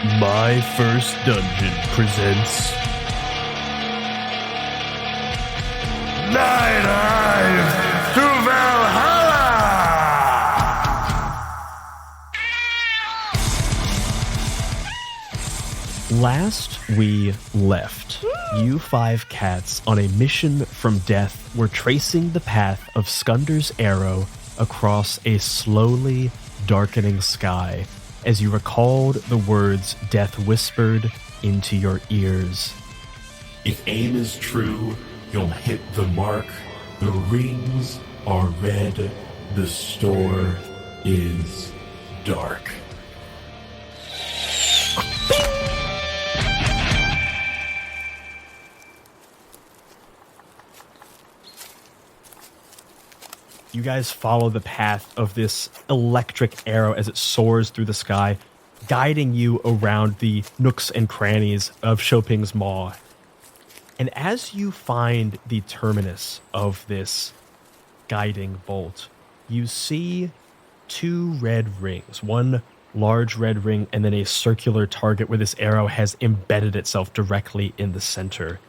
My First Dungeon presents Night Dive to Valhalla! Last we left, you five cats on a mission from death were tracing the path of Skunder's arrow across a slowly darkening sky as you recalled the words death whispered into your ears. If aim is true, you'll hit the mark. The rings are red. The store is dark. You guys follow the path of this electric arrow as it soars through the sky, guiding you around the nooks and crannies of Choping's Maw. And as you find the terminus of this guiding bolt, you see two red rings, one large red ring and then a circular target where this arrow has embedded itself directly in the center.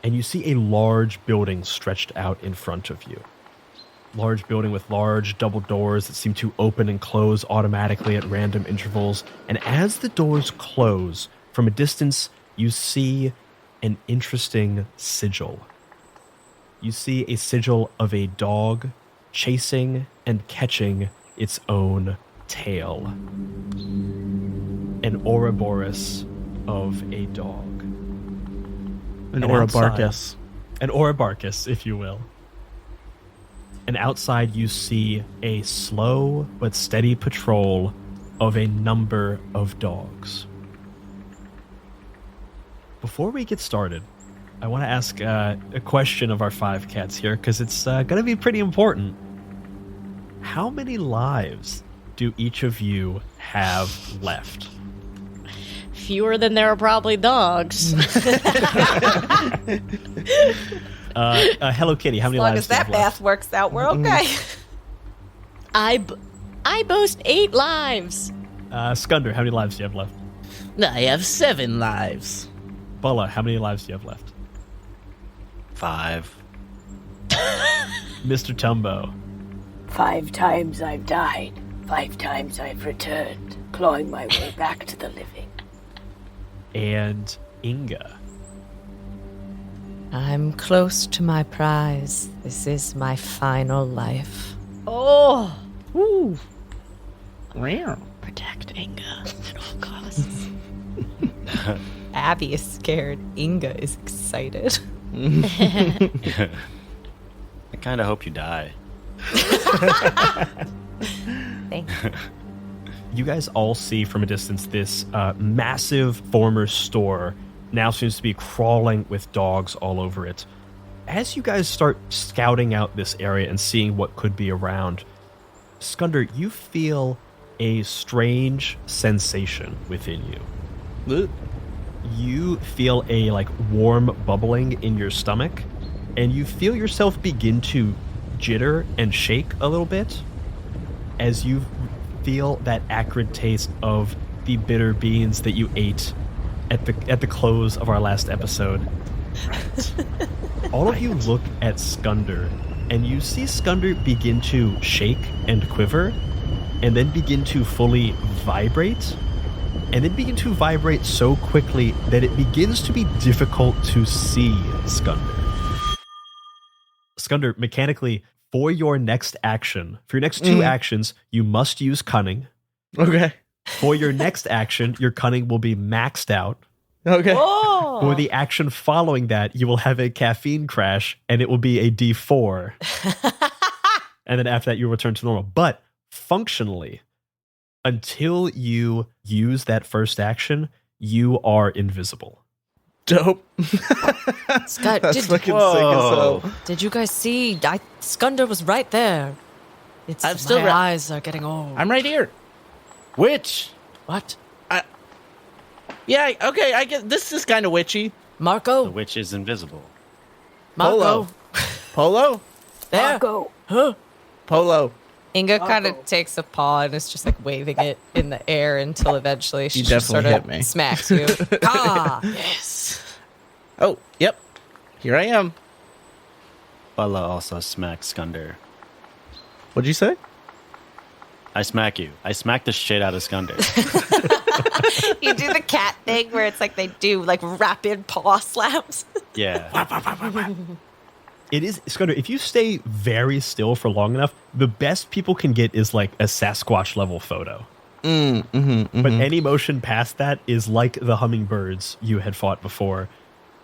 And you see a large building stretched out in front of you. Large building with large double doors that seem to open and close automatically at random intervals. And as the doors close, from a distance, you see an interesting sigil. You see a sigil of a dog chasing and catching its own tail. An Ouroboros of a dog. An Ourobarkus. An Ourobarkus, if you will. And outside you see a slow but steady patrol of a number of dogs. Before we get started, I want to ask a question of our five cats here, because it's going to be pretty important. How many lives do each of you have left? Fewer than there are probably dogs. Hello Kitty, how many lives As long as that math works out, we're okay. I boast 8 lives. Skunder, how many lives do you have left? I have 7 lives. Bulla, how many lives do you have left? 5. Mr. Tumbo. 5 times I've died. 5 times I've returned, clawing my way back to the living. And Inga. I'm close to my prize. This is my final life. Oh, Ooh. Wow. Protect Inga at all costs. Abby is scared. Inga is excited. I kind of hope you die. Thanks. You guys all see from a distance this massive former store now seems to be crawling with dogs all over it. As you guys start scouting out this area and seeing what could be around, Skunder, you feel a strange sensation within you. You feel a warm bubbling in your stomach, and you feel yourself begin to jitter and shake a little bit as you feel that acrid taste of the bitter beans that you ate at the close of our last episode. Right. All of you look at Skunder, and you see Skunder begin to shake and quiver, and then begin to fully vibrate, and then begin to vibrate so quickly that it begins to be difficult to see Skunder. Skunder, mechanically, for your next action, for your next 2 actions, you must use Cunning. Okay. For your next action, your Cunning will be maxed out. Okay. oh. For the action following that, you will have a caffeine crash, and it will be a D4. And then after that, you'll return to normal. But functionally, until you use that first action, you are invisible. Dope. Scott, That's fucking sick as hell. did you guys see? Skunder was right there. I'm still my eyes are getting old. I'm right here. Witch. What? Yeah, okay, I get this is kind of witchy. Marco? The witch is invisible. Marco? Polo? There. Marco, Huh? Polo. Inga kind of takes a paw and is just like waving it in the air until eventually she You just sort definitely hit of me. smacks you. Ah, yes. Oh, yep. Here I am. Bala also smacks Skunder. What'd you say? I smack you. I smack the shit out of Skunder. You do the cat thing where it's like they do like rapid paw slaps. Yeah. It is, Scudder, if you stay very still for long enough, the best people can get is like a Sasquatch level photo. But any motion past that is like the hummingbirds you had fought before.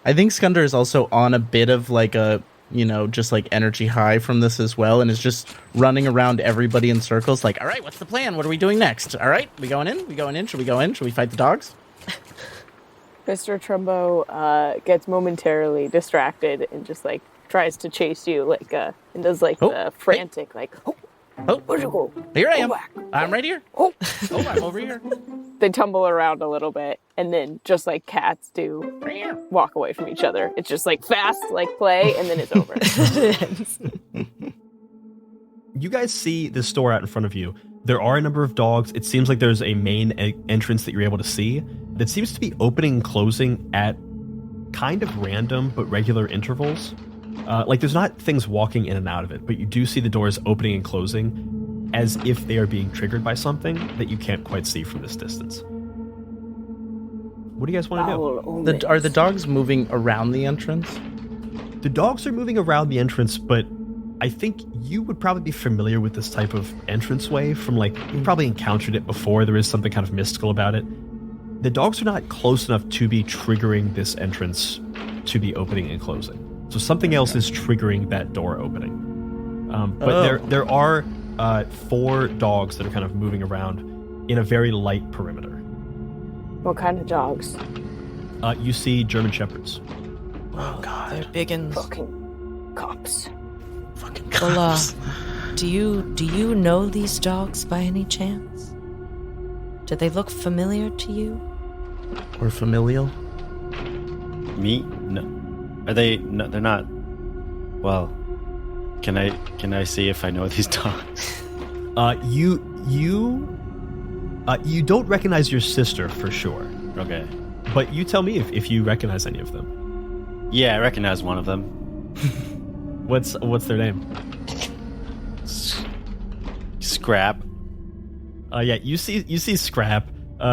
I think Skunder is also on a bit of like a, just like energy high from this as well, and is just running around everybody in circles like, all right, what's the plan? What are we doing next? All right, we going in? We going in? Should we go in? Should we fight the dogs? Mr. Trumbo gets momentarily distracted and just like tries to chase you like and does like the frantic like where'd you go? Here I Go am. back. I'm right here. Oh. I'm over here. They tumble around a little bit and then just like cats do walk away from each other. It's just like fast like play and then it's over. You guys see this store out in front of you. There are a number of dogs. It seems like there's a main entrance that you're able to see that seems to be opening and closing at kind of random but regular intervals. Like there's not things walking in and out of it, but you do see the doors opening and closing as if they are being triggered by something that you can't quite see from this distance. What do you guys want to do? Are the dogs moving around the entrance? The dogs are moving around the entrance, but I think you would probably be familiar with this type of entranceway from like, you probably encountered it before. There is something kind of mystical about it. The dogs are not close enough to be triggering this entrance to be opening and closing. So something else is triggering that door opening. But there are 4 dogs that are kind of moving around in a very light perimeter. What kind of dogs? You see German Shepherds. Oh God, they're biggins. Fucking cops. Fucking Well, cops. do you know these dogs by any chance? Do they look familiar to you? Or familial? Me? No. Are they? No, they're not. Well, can I see if I know these dogs? You don't recognize your sister for sure. Okay. But you tell me if you recognize any of them. Yeah, I recognize one of them. What's their name? Scrap. Yeah, you see Scrap.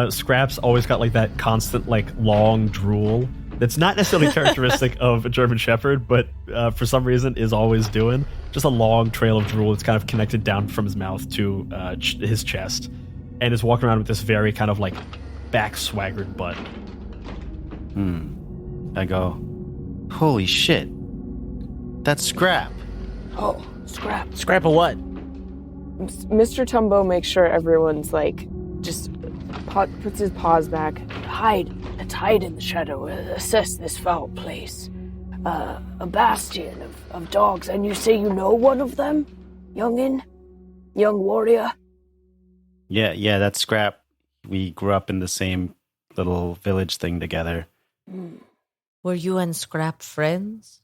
Scrap's always got like that constant like long drool that's not necessarily characteristic of a German Shepherd, but for some reason is always doing just a long trail of drool that's kind of connected down from his mouth to his chest, and is walking around with this very kind of like back swaggered butt. I go, holy shit, that's Scrap. Oh, Scrap. Scrap of what? Mr. Tumbo makes sure everyone's like just puts his paws back. Let's hide in the shadow. Assess this foul place. A bastion of dogs. And you say you know one of them? Young warrior? Yeah, that's Scrap. We grew up in the same little village thing together. Were you and Scrap friends?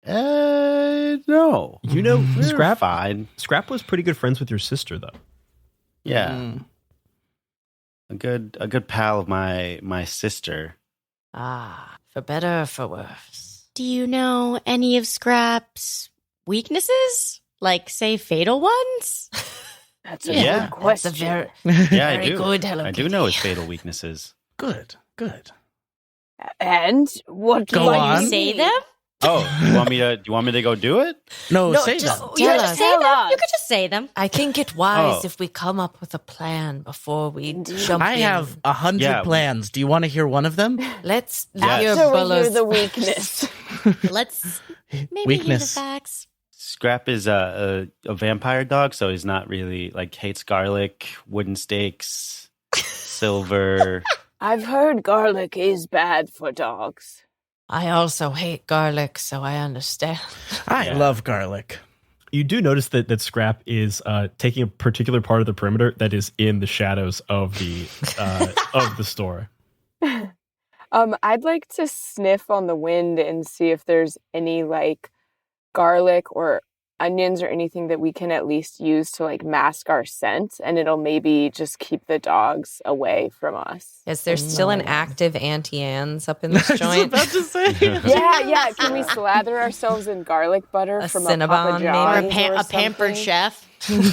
No. You know, We're Scrap. fine. Scrap was pretty good friends with your sister, though. Yeah. A good pal of my sister. Ah, for better or for worse. Do you know any of Scrap's weaknesses? Like, say, fatal ones? That's a Yeah. good question. That's a very, Yeah, I very do. good Hello I do Kitty. know his fatal weaknesses. Good. And what do Go you on. Say them? Oh, do you want me to go do it? No, No, say just that. tell Just us. say them. us. You could just say them. I think it wise Oh. if we come up with a plan before we jump I in. have 100 Yeah. plans. Do you want to hear one of them? Let's Yes. hear After we hear Bulla's the weakness. Let's maybe hear the Weakness. facts. Scrap is a vampire dog, so he's not really like hates garlic, wooden stakes, silver. I've heard garlic is bad for dogs. I also hate garlic, so I understand. I love garlic. You do notice that Scrap is taking a particular part of the perimeter that is in the shadows of the store. I'd like to sniff on the wind and see if there's any like garlic or onions or anything that we can at least use to like mask our scent, and it'll maybe just keep the dogs away from us. Is there still an active Auntie Anne's up in this I was joint? about to say. Yeah. Can we slather ourselves in garlic butter A from Cinnabon, a Papa maybe? John's Or or a pampered something? chef.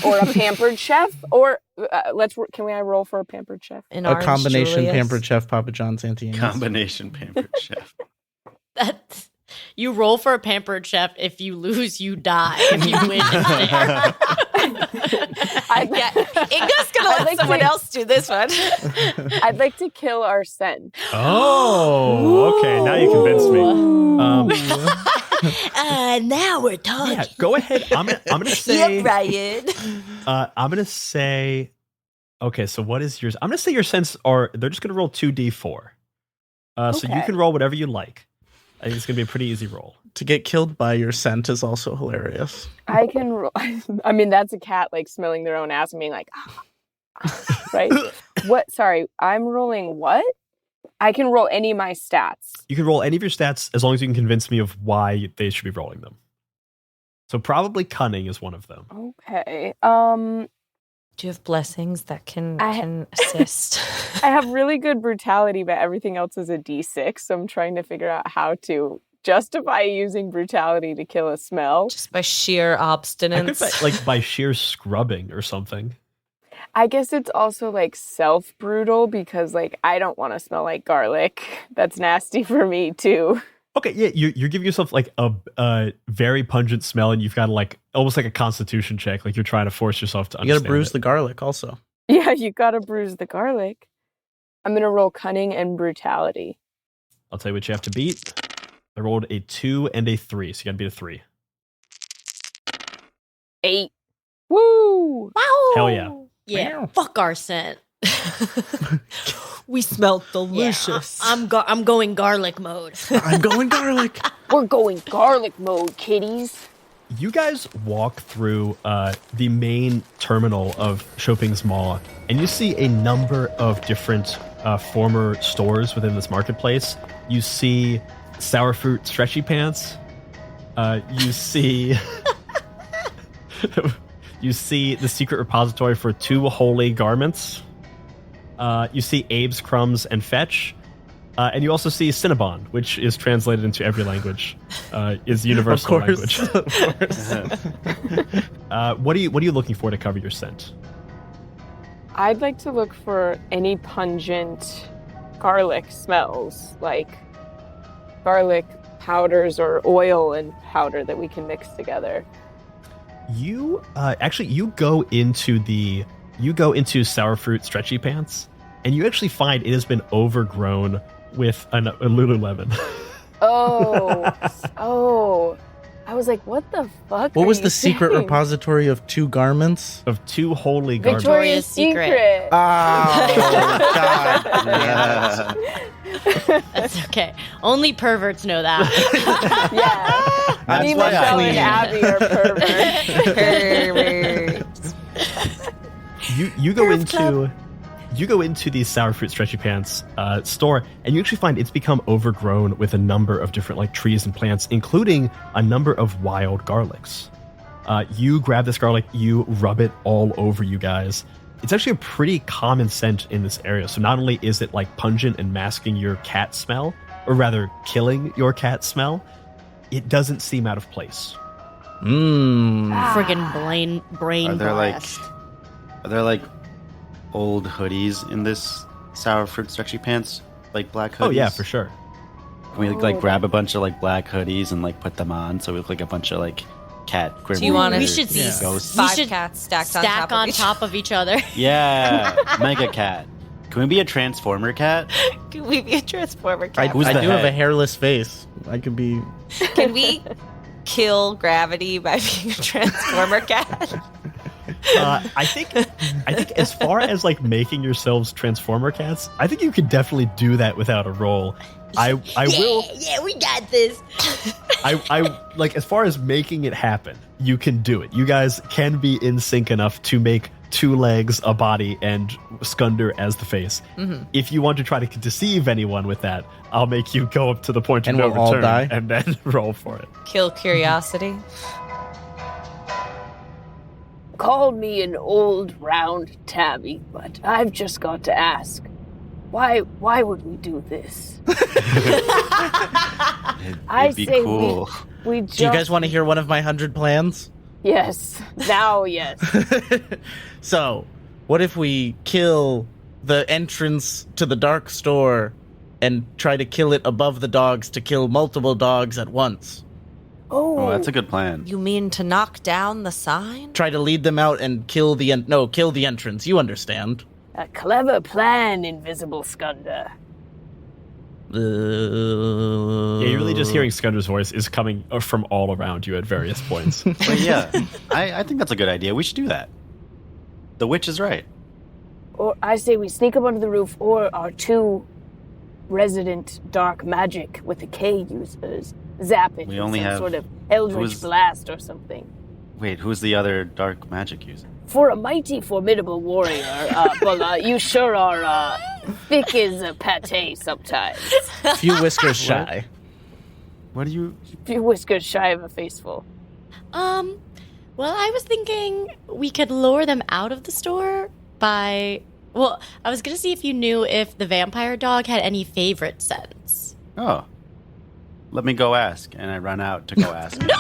Or a pampered chef? Or can I roll for a pampered chef? An A Orange combination Julius? pampered chef, Papa John's, Auntie Anne's. Combination pampered chef. That's, you roll for a pampered chef. If you lose, you die. If you win, it's there. Yeah, Inga's gonna let like someone to- else do this one. I'd like to kill our scent. Oh, okay. Now you convinced me. Now we're talking. Yeah, go ahead. I'm gonna say. Yeah, Ryan. I'm gonna say. Okay, so what is yours? I'm gonna say your scents are. They're just gonna roll 2d4. So you Okay. can roll whatever you like. I think it's gonna be a pretty easy roll. To get killed by your scent is also hilarious. I can roll. I mean, that's a cat like smelling their own ass and being like, right? What? Sorry, I'm rolling what? I can roll any of my stats. You can roll any of your stats as long as you can convince me of why they should be rolling them. So probably cunning is one of them. Okay. Do you have blessings that can I- can assist? I have really good brutality, but everything else is a D6. So I'm trying to figure out how to justify using brutality to kill a smell. Just by sheer I could obstinance. bet, like by sheer scrubbing or something. I guess it's also like self-brutal because like I don't want to smell like garlic. That's nasty for me too. Okay, yeah, you're giving yourself like a very pungent smell, and you've got like almost like a constitution check, like you're trying to force yourself to You gotta understand. bruise it. the garlic also. Yeah, you gotta bruise the garlic. I'm gonna roll cunning and brutality. I'll tell you what you have to beat. I rolled a 2 and a 3, so you gotta beat a 3. 8. Woo! Wow. Hell yeah. Yeah. Fuck our scent. We smelled Yeah, delicious. I'm going garlic mode. I'm going garlic. We're going garlic mode, kitties. You guys walk through the main terminal of Shopping's Mall, and you see a number of different former stores within this marketplace. You see sour fruit stretchy pants. You see you see the secret repository for 2 holy garments. You see Abe's Crumbs and Fetch. And you also see Cinnabon, which is translated into every language, is universal Of course. language. Of course. What are you looking for to cover your scent? I'd like to look for any pungent garlic smells, like garlic powders or oil and powder that we can mix together. You you go into sour fruit stretchy pants, and you actually find it has been overgrown with a Lululemon. Oh. I was like, what the fuck? What are was you the secret saying? repository of 2 garments? Of 2 holy garments. Victoria's Secret. Secret. Oh, God. Yeah. That's okay. Only perverts know that. Yeah. That's Me, why Michelle, I and Abby are perverts. You go into the sour fruit stretchy pants store, and you actually find it's become overgrown with a number of different like trees and plants, including a number of wild garlics. You grab this garlic, you rub it all over you guys. It's actually a pretty common scent in this area. So not only is it like pungent and masking your cat smell, or rather killing your cat smell, it doesn't seem out of place. Mmm. Friggin' brain Are there blast. like old hoodies in this sour fruit stretchy pants? Like black hoodies? Oh yeah, for sure. Can we like grab a bunch of like black hoodies and like put them on so we look like a bunch of like cat Do you want to We should see see ghosts? 5 should cats stacked Stack on top of each other. Yeah, mega cat. Can we be a transformer cat? Can we be a transformer I, cat? Who's I the do have a head? hairless face. I could be. Can we kill gravity by being a transformer cat? I think as far as like making yourselves transformer cats, I think you could definitely do that without a roll. I will. Yeah, we got this. I like as far as making it happen, you can do it. You guys can be in sync enough to make 2 legs, a body, and Skunder as the face. Mm-hmm. If you want to try to deceive anyone with that, I'll make you go up to the point of And no we'll all return die? and then roll for it. Kill curiosity. call me an old round tabby, but I've just got to ask, why would we do this? It'd be cool. We just... Do you guys want to hear one of my 100 plans? Yes. Now, yes. So, what if we kill the entrance to the dark store and try to kill it above the dogs to kill multiple dogs at once? Oh, that's a good plan. You mean to knock down the sign? Try to lead them out and kill the entrance. You understand. A clever plan, Invisible Skunda. Yeah, you're really just hearing Skunder's voice is coming from all around you at various points. But yeah, I think that's a good idea. We should do that. The witch is right. Or I say we sneak up onto the roof, or our 2 resident dark magic with the K users zap it We with only some have- sort of eldritch who's- blast or something. Wait, who's the other dark magic user? For a mighty formidable warrior, Bulla, you sure are thick as a pate sometimes. Few whiskers shy. What do you... Few whiskers shy of a faceful. Well, I was thinking we could lure them out of the store by... Well, I was going to see if you knew if the vampire dog had any favorite scents. Oh. Let me go ask. And I run out to go ask. No.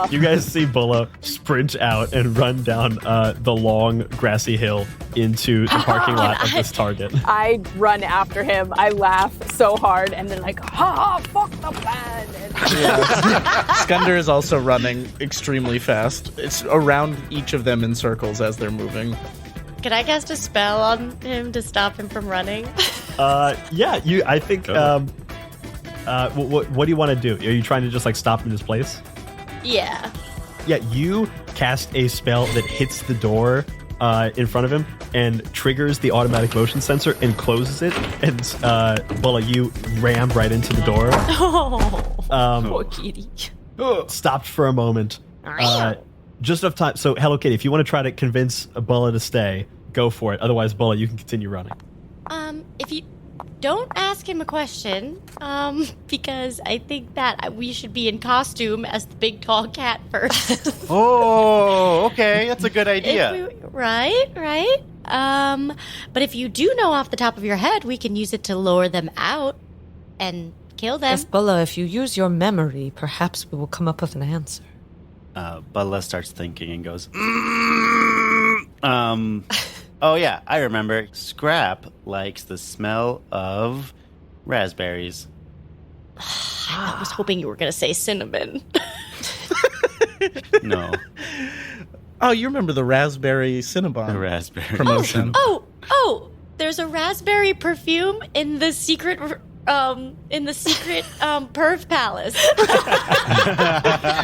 You guys see Bulla sprint out and run down the long grassy hill into the parking lot of this Target. I run after him. I laugh so hard and then like, ha, fuck the plan. And Skunder is also running extremely fast. It's around each of them in circles as they're moving. Can I cast a spell on him to stop him from running? Yeah, I think. What do you want to do? Are you trying to just like stop him in his place? Yeah. Yeah, you cast a spell that hits the door in front of him and triggers the automatic motion sensor and closes it. And Bulla, you ram right into the door. Poor kitty. Stopped for a moment. Just enough time. So, Hello Kitty, if you want to try to convince Bulla to stay, go for it. Otherwise, Bulla, you can continue running. If you don't ask him a question, because I think that we should be in costume as the big tall cat first. Oh, okay. That's a good idea. Right. But if you do know off the top of your head, we can use it to lure them out and kill them. Yes, Bulla, if you use your memory, perhaps we will come up with an answer. Bulla starts thinking and goes, oh yeah, I remember. Scrap likes the smell of raspberries. I was hoping you were going to say cinnamon. No. Oh, you remember the raspberry Cinnabon The raspberry promotion. Oh, there's a raspberry perfume in the secret perv palace.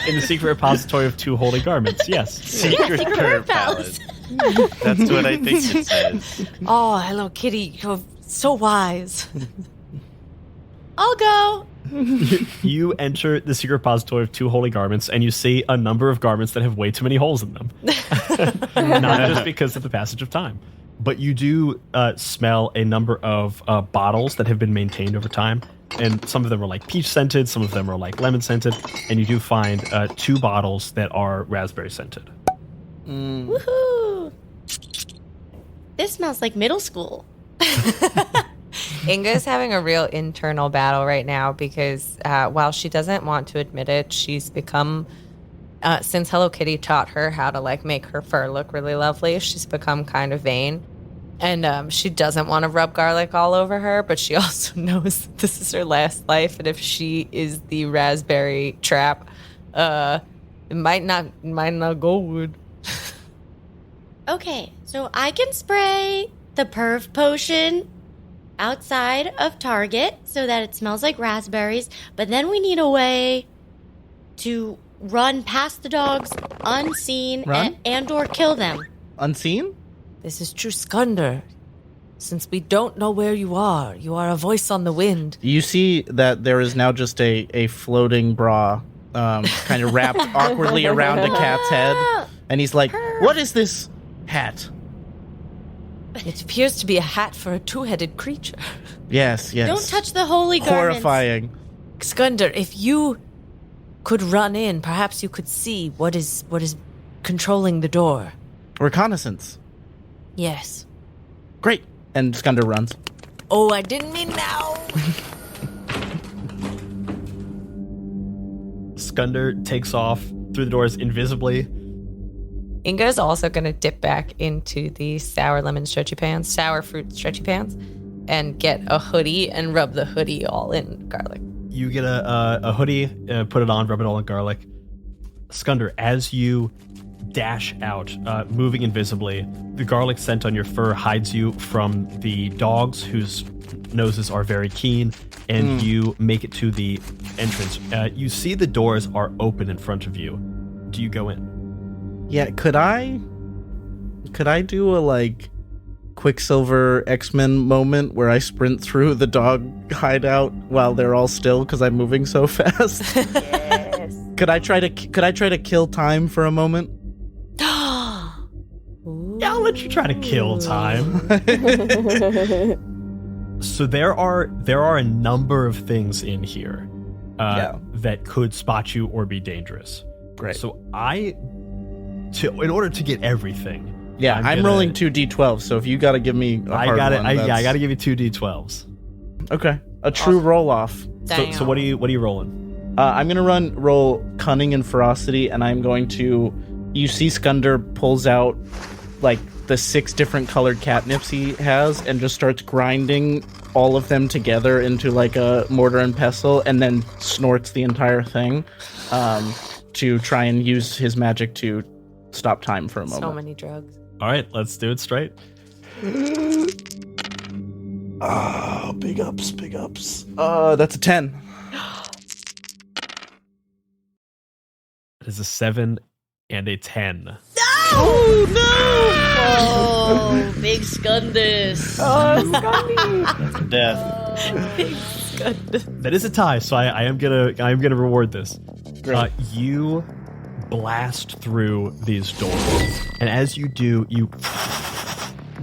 In the secret repository of 2 holy garments, yes. Secret Perv Palace. That's what I think it says. Oh, Hello Kitty, you're so wise. I'll go. You enter the secret repository of 2 holy garments, and you see a number of garments that have way too many holes in them. Not just because of the passage of time, but you do smell a number of bottles that have been maintained over time. And some of them are like peach scented, some of them are like lemon scented, and you do find 2 bottles that are raspberry scented. Woohoo! This smells like middle school. Inga is having a real internal battle right now because while she doesn't want to admit it, she's become, since Hello Kitty taught her how to like make her fur look really lovely, she's become kind of vain. And she doesn't want to rub garlic all over her, but she also knows that this is her last life, and if she is the raspberry trap, it might not go good. Okay, so I can spray the perv potion outside of Target so that it smells like raspberries, but then we need a way to run past the dogs unseen and or kill them. Unseen? This is true, Skunder. Since we don't know where you are a voice on the wind. You see that there is now just a floating bra kind of wrapped awkwardly around a cat's head. And he's like, what is this hat? It appears to be a hat for a 2-headed creature. Yes. Don't touch the holy garments. Horrifying. Skunder, if you could run in. Perhaps you could see what is controlling the door. Reconnaissance. Yes. Great. And Skundr runs. Oh, I didn't mean now. Skundr takes off through the doors invisibly. Inga's also going to dip back into the sour fruit stretchy pants, and get a hoodie and rub the hoodie all in garlic. You get a hoodie, put it on, rub it all in garlic. Skundr, as you dash out, moving invisibly, the garlic scent on your fur hides you from the dogs whose noses are very keen, and you make it to the entrance. You see the doors are open in front of you. Do you go in? Yeah, could I do a Quicksilver X-Men moment where I sprint through the dog hideout while they're all still because I'm moving so fast? Yes. Could I try to kill time for a moment? Yeah, I'll let you try to kill time. So there are a number of things in here that could spot you or be dangerous. Great. So in order to get everything. Yeah, I'm rolling 2d12, so if you got to give me a hard one, I got to give you 2 d12s. Okay, a true roll-off. So what are you rolling? I'm going to roll Cunning and Ferocity, and I'm going to... You see Skundr pulls out, the 6 different colored catnips he has, and just starts grinding all of them together into, a mortar and pestle, and then snorts the entire thing to try and use his magic to stop time for a moment. So many drugs. All right, let's do it straight. Oh, big ups. That's a 10. It is a 7 and a 10. Oh, big Skundus. That's death. Big Skundus. That is a tie, so I am gonna reward this. Great. You blast through these doors, and as you do, you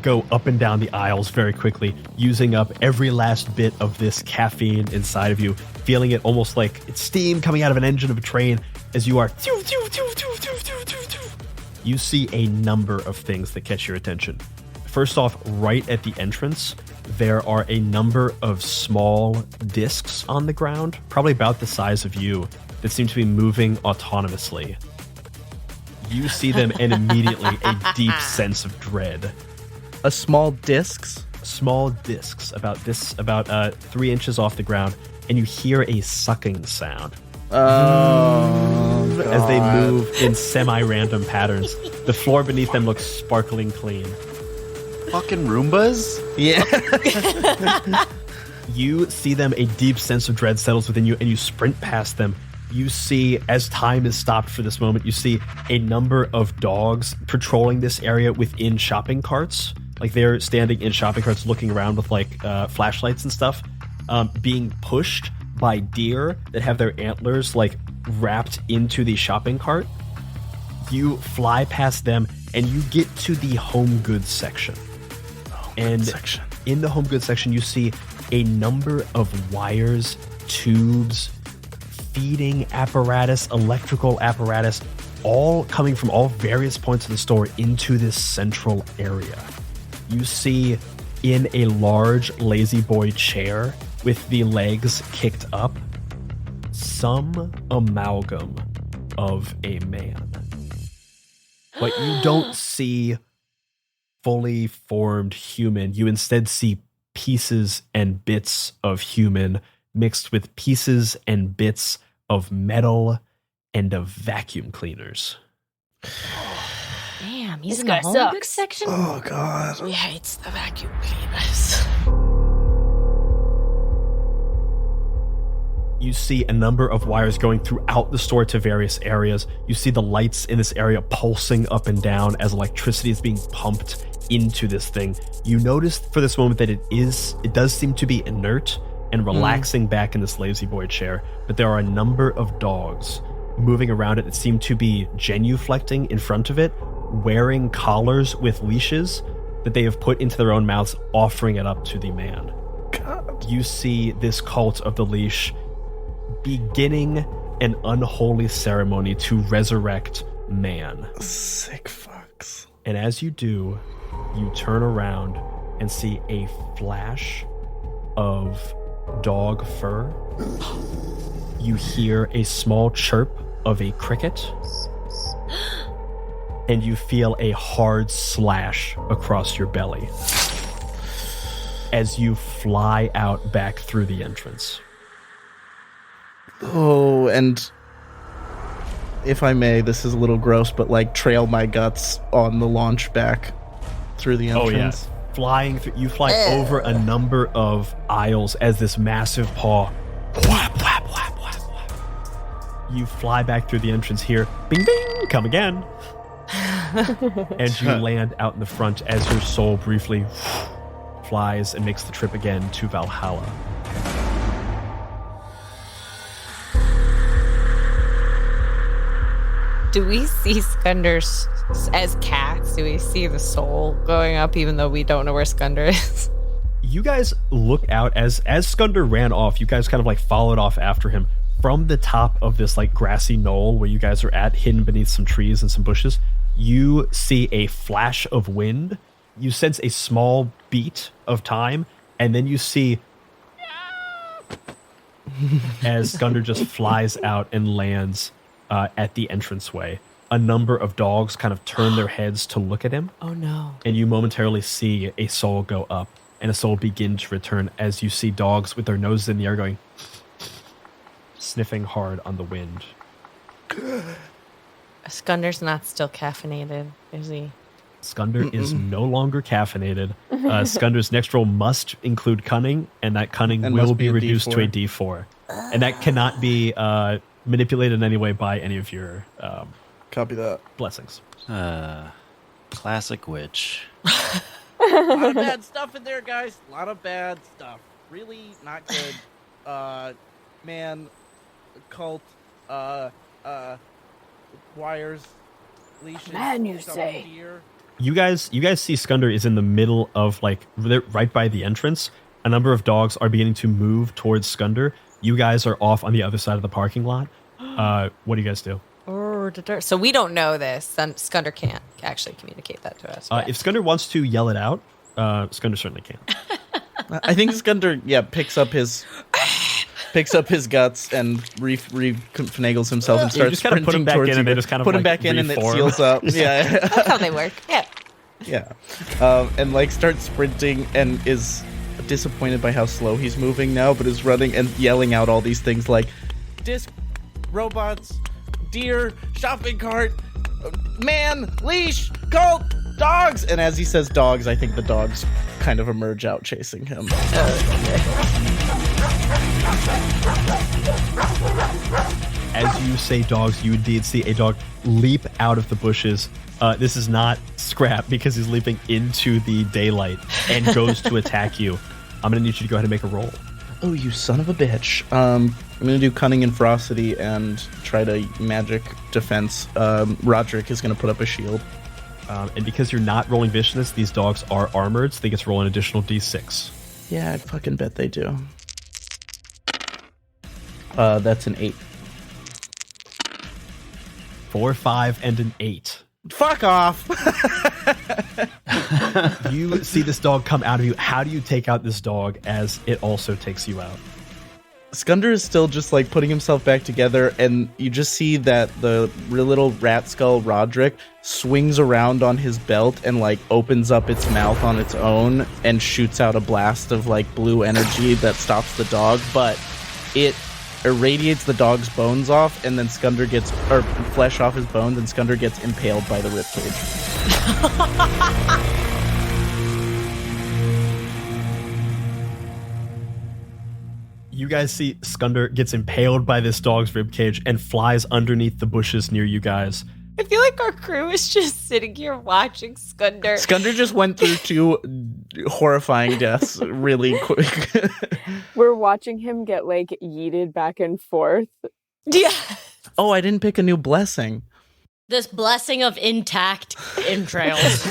go up and down the aisles very quickly, using up every last bit of this caffeine inside of you, feeling it almost like it's steam coming out of an engine of a train as you are. You see a number of things that catch your attention. First off, right at the entrance, there are a number of small discs on the ground, probably about the size of you, that seem to be moving autonomously. You see them, and immediately a deep sense of dread. A small discs? Small discs, about 3 inches off the ground, and you hear a sucking sound. Oh, as they move in semi-random patterns. The floor beneath them looks sparkling clean. Fucking Roombas? Yeah. You see them, a deep sense of dread settles within you, and you sprint past them. You see, as time is stopped for this moment, you see a number of dogs patrolling this area within shopping carts. They're standing in shopping carts looking around with flashlights and stuff, being pushed by deer that have their antlers wrapped into the shopping cart. You fly past them and you get to the home goods section. In the home goods section, you see a number of wires, tubes, feeding apparatus, electrical apparatus, all coming from all various points of the store into this central area. You see in a large lazy boy chair with the legs kicked up, some amalgam of a man. But you don't see fully formed human. You instead see pieces and bits of human mixed with pieces and bits of metal and of vacuum cleaners. Damn, he's This in the guy home sucks. goods section? Oh, God. He hates the vacuum cleaners. You see a number of wires going throughout the store to various areas. You see the lights in this area pulsing up and down as electricity is being pumped into this thing. You notice for this moment that it does seem to be inert and relaxing back in this lazy boy chair, but there are a number of dogs moving around it that seem to be genuflecting in front of it, wearing collars with leashes that they have put into their own mouths, offering it up to the man. God. You see this cult of the leash beginning an unholy ceremony to resurrect man. Sick fucks. And as you do, you turn around and see a flash of dog fur. You hear a small chirp of a cricket. And you feel a hard slash across your belly as you fly out back through the entrance. Oh, and if I may, this is a little gross, but like trail my guts on the launch back through the entrance. Oh, yeah. Flying through, you fly over a number of aisles as this massive paw. Whap, whap, whap, whap, whap. You fly back through the entrance here. Bing, bing, come again. And you land out in the front as your soul briefly flies and makes the trip again to Valhalla. Do we see Skunders as cats? Do we see the soul going up even though we don't know where Skunder is? You guys look out as Skunder ran off. You guys kind of like followed off after him from the top of this like grassy knoll where you guys are at, hidden beneath some trees and some bushes. You see a flash of wind. You sense a small beat of time, and then you see as Skunder just flies out and lands at the entranceway. A number of dogs kind of turn their heads to look at him. Oh no. And you momentarily see a soul go up and a soul begin to return as you see dogs with their noses in the air going, sniffing hard on the wind. Skunder's not still caffeinated, is he? Skunder is no longer caffeinated. Skunder's next roll must include cunning, and that cunning will be reduced to a D4. And that cannot be manipulated in any way by any of your Copy that. blessings. Classic witch. A lot of bad stuff in there, guys. A lot of bad stuff. Really not good. Man, cult, wires, leashes. Man, you say. Deer. You guys see Skunder is in the middle of like right by the entrance. A number of dogs are beginning to move towards Skunder. You guys are off on the other side of the parking lot. What do you guys do? So we don't know this. Skunder can't actually communicate that to us. If Skunder wants to yell it out, Skunder certainly can. I think Skunder, picks up his guts and finagles himself and starts just kind of put him back in, and they just kind of put him like back in, and it reform. seals up. Yeah, That's how they work. Yeah. yeah, and like starts sprinting and is disappointed by how slow he's moving now, but is running and yelling out all these things like Disc, robots, deer, shopping cart, man, leash, cult, dogs. And as he says dogs, I think the dogs kind of emerge out chasing him. As you say dogs, you indeed see a dog leap out of the bushes. This is not Scrap because he's leaping into the daylight and goes to attack you. I'm going to need you to go ahead and make a roll. Oh, you son of a bitch. I'm going to do Cunning and Ferocity and try to magic defense. Roderick is going to put up a shield. And because you're not rolling viciousness, these dogs are armored, so they get to roll an additional d6. Yeah, I fucking bet they do. That's an 8. 4, 5, and an 8. Fuck off! You see this dog come out of you. How do you take out this dog as it also takes you out? Skunder is still just like putting himself back together, and you just see that the little rat skull Roderick swings around on his belt and like opens up its mouth on its own and shoots out a blast of like blue energy that stops the dog, but it irradiates the dog's bones off, and then Skunder gets, or flesh off his bones, and Skunder gets impaled by the ribcage. You guys see Skunder gets impaled by this dog's ribcage and flies underneath the bushes near you guys. I feel like our crew is just sitting here watching Skunder. Skunder just went through 2 horrifying deaths really quick. We're watching him get like yeeted back and forth. Yeah. Oh, I didn't pick a new blessing. This blessing of intact entrails.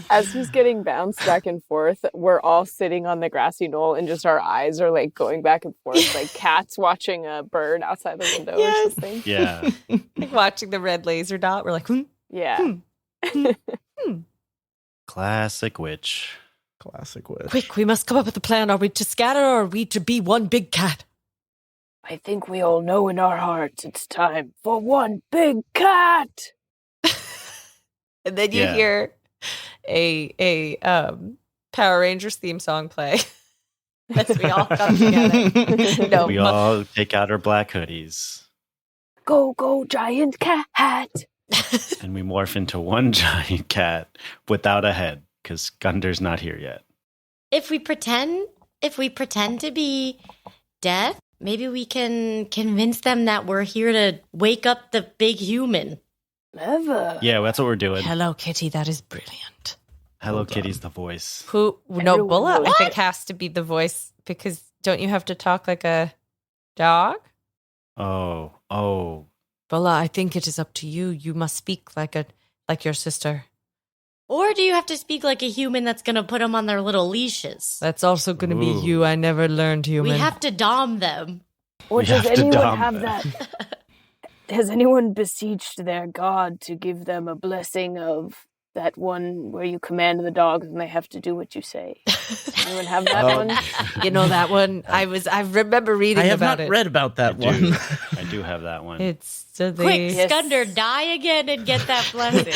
As he's getting bounced back and forth, we're all sitting on the grassy knoll and just our eyes are like going back and forth like cats watching a bird outside the window or something. Yeah. Like watching the red laser dot. We're like, Yeah. Classic witch. Classic witch. quick, we must come up with a plan. Are we to scatter or are we to be one big cat? I think we all know in our hearts it's time for one big cat. And then you Yeah. hear a Power Rangers theme song play. As we all come together. No, We all take out our black hoodies Go, go, giant cat. and we morph into one giant cat without a head because Gunder's not here yet. If we pretend to be death, maybe we can convince them that we're here to wake up the big human. Never. Yeah, that's what we're doing. Hello, Kitty. That is brilliant. Hello Kitty's the voice. Who? No, Everyone Bulla, knows. I think, has to be the voice because don't you have to talk like a dog? Oh. Bulla, I think it is up to you. You must speak like your sister. Or do you have to speak like a human that's going to put them on their little leashes? That's also going to be Ooh. you. I never learned human. We have to dom them. Or We does have to anyone dom have them. that? Has anyone beseeched their god to give them a blessing of that one where you command the dogs and they have to do what you say? Does anyone have that Oh. one? You know that one. I remember reading I have about not it. read about that I one. do. I do have that one. It's so they. Quick, Yes. Skunder, die again and get that blessing.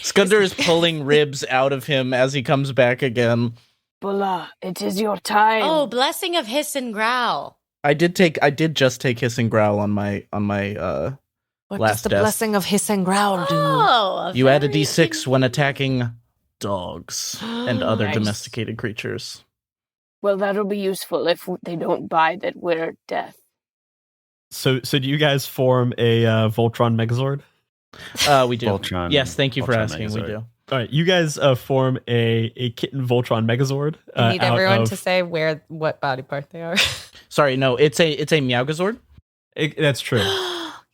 Skunder is pulling ribs out of him as he comes back again. Bulla, it is your time. Oh, blessing of hiss and growl. I did just take hiss and growl on my What last does the death. blessing of hiss and growl do? Oh, You add a very d6 when attacking dogs and other Nice. domesticated creatures. Well, that'll be useful if they don't buy that we're death. So do you guys form a Voltron Megazord? We do. Voltron. Yes, thank you for Voltron asking. We Megazord. do. All right, you guys form a kitten Voltron Megazord. I need out everyone of- to say what body part they are. Sorry, no, it's a Meowgazord. That's true.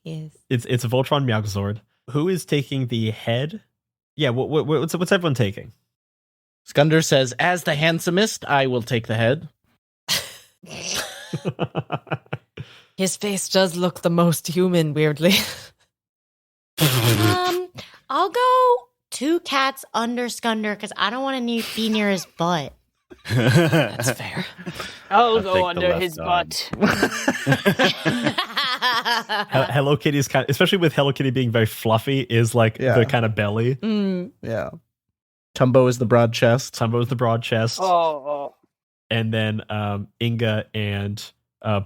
Yes. It's a Voltron Meowgazord. Who is taking the head? Yeah, what's everyone taking? Skunder says, "As the handsomest, I will take the head." His face does look the most human, weirdly. I'll go 2 cats under Skunder because I don't want to be near his butt. That's fair. I'll I'll take go the under left his arm. butt. Hello Kitty's kind of, especially with Hello Kitty being very fluffy, is like Yeah. the kind of belly. Mm. Yeah. Tumbo is the broad chest. Tumbo is the broad chest, Oh. and then Inga and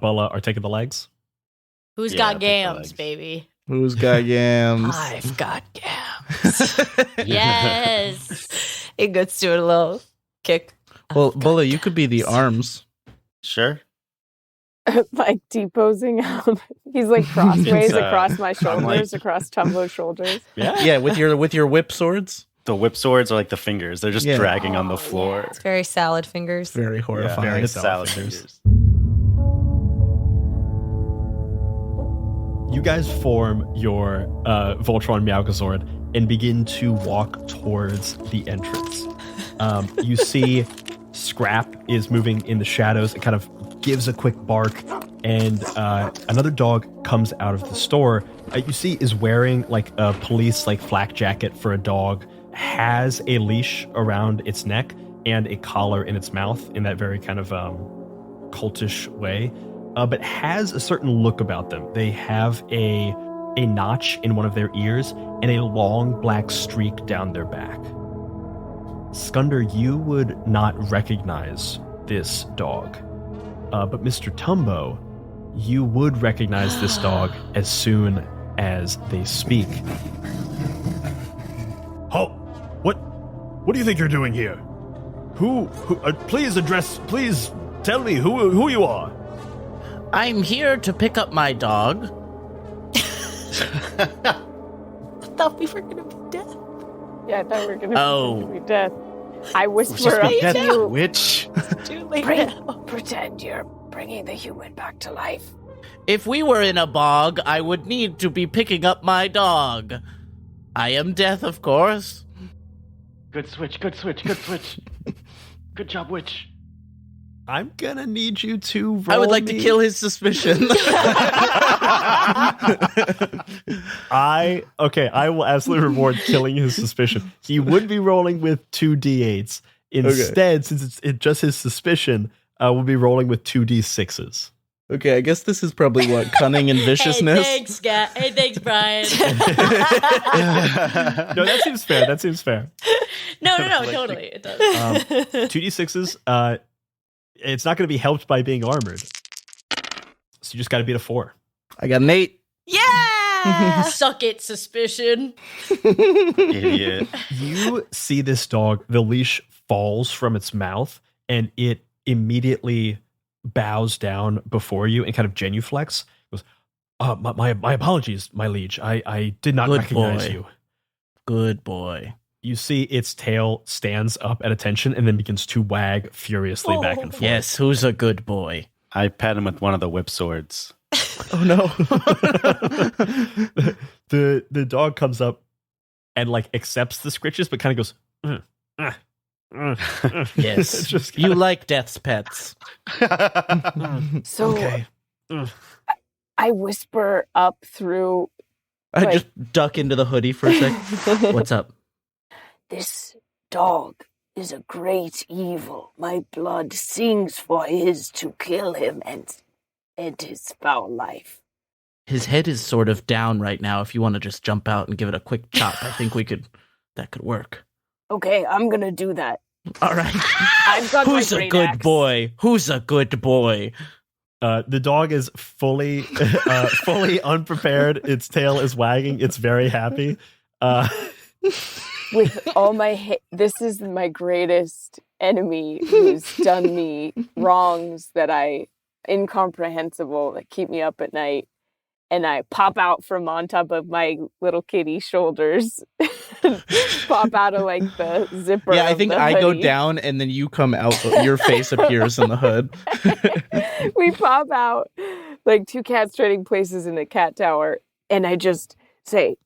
Bulla are taking the legs. Who's Yeah, got I'll take the gams, legs. baby? Who's got yams? I've got gams. Yes. It gets to a little kick. Well, I've got Bulla, you could be the gams. arms. Sure. Like deposing out. He's like crossways It's, across my I'm shoulders, like- across Tumbo's shoulders. Yeah, with your whip swords. The whip swords are like the fingers. They're just Yeah. dragging on the floor. It's very salad fingers. Very Yeah, horrifying. very It's salad fingers. fingers. You guys form your Voltron Meowgazord and begin to walk towards the entrance. You see Scrap is moving in the shadows. It kind of gives a quick bark, and another dog comes out of the store. You see is wearing like a police like flak jacket for a dog, has a leash around its neck and a collar in its mouth in that very kind of cultish way. But has a certain look about them. They have a notch in one of their ears and a long black streak down their back. Skunder, you would not recognize this dog. But Mr. Tumbo, you would recognize this dog as soon as they speak. Halt! What do you think you're doing here? Who please tell me who you are. I'm here to pick up my dog. I thought we were gonna be dead. Yeah, I thought we were gonna Oh. be dead. I We're supposed whisper to up be to you. witch. Too late Bring, now. pretend you're bringing the human back to life. If we were in a bog, I would need to be picking up my dog. I am Death, of course. Good switch. Good job, witch. I'm gonna need you to roll I would like me- to kill his suspicion. I will absolutely reward killing his suspicion. He would be rolling with 2 d8s. Instead, since it's just his suspicion, we'll be rolling with 2 d6s. Okay, I guess this is probably what, cunning and viciousness? Hey, thanks, Brian. No, that seems fair. No, totally. It does. 2d6s, it's not going to be helped by being armored. So you just got to beat a 4. I got an 8. Yeah. Suck it, suspicion. Idiot. You see this dog, the leash falls from its mouth, and it immediately bows down before you and kind of genuflects. Goes, my apologies, my liege. I did not Good recognize boy. you. Good boy. You see its tail stands up at attention and then begins to wag furiously back and forth. Yes, who's a good boy? I pat him with one of the whip swords. Oh no. The dog comes up and like accepts the scritches, but kind of goes, Yes. It's just You like Death's pets. So okay. I whisper up through. I Wait. just duck into the hoodie for a sec. What's up? This dog is a great evil. My blood sings for his to kill him and end his foul life. His head is sort of down right now. If you want to just jump out and give it a quick chop, I think that could work. Okay, I'm gonna do that. All right. I've got Who's my a great good axe. boy? Who's a good boy? The dog is fully unprepared. Its tail is wagging. It's very happy. With all my this is my greatest enemy who's done me wrongs that incomprehensible that keep me up at night, and I pop out from on top of my little kitty shoulders, pop out of like the zipper. Yeah, I of think the I go hoodie. down and then you come out. Your face appears in the hood. We pop out like two cats trading places in a cat tower, and I just say,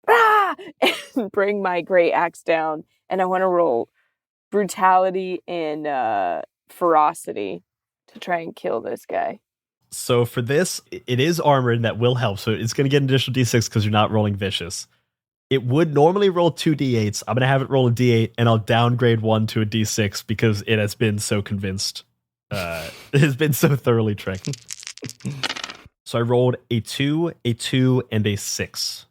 "Ah!" and bring my great axe down, and I want to roll brutality and ferocity to try and kill this guy. So for this, it is armored, and that will help. So it's going to get an additional d6 because you're not rolling vicious. It would normally roll 2 d8s. I'm going to have it roll a d8, and I'll downgrade 1 to a d6 because it has been so convinced. It has been so thoroughly tricked. So I rolled a 2, and a 6.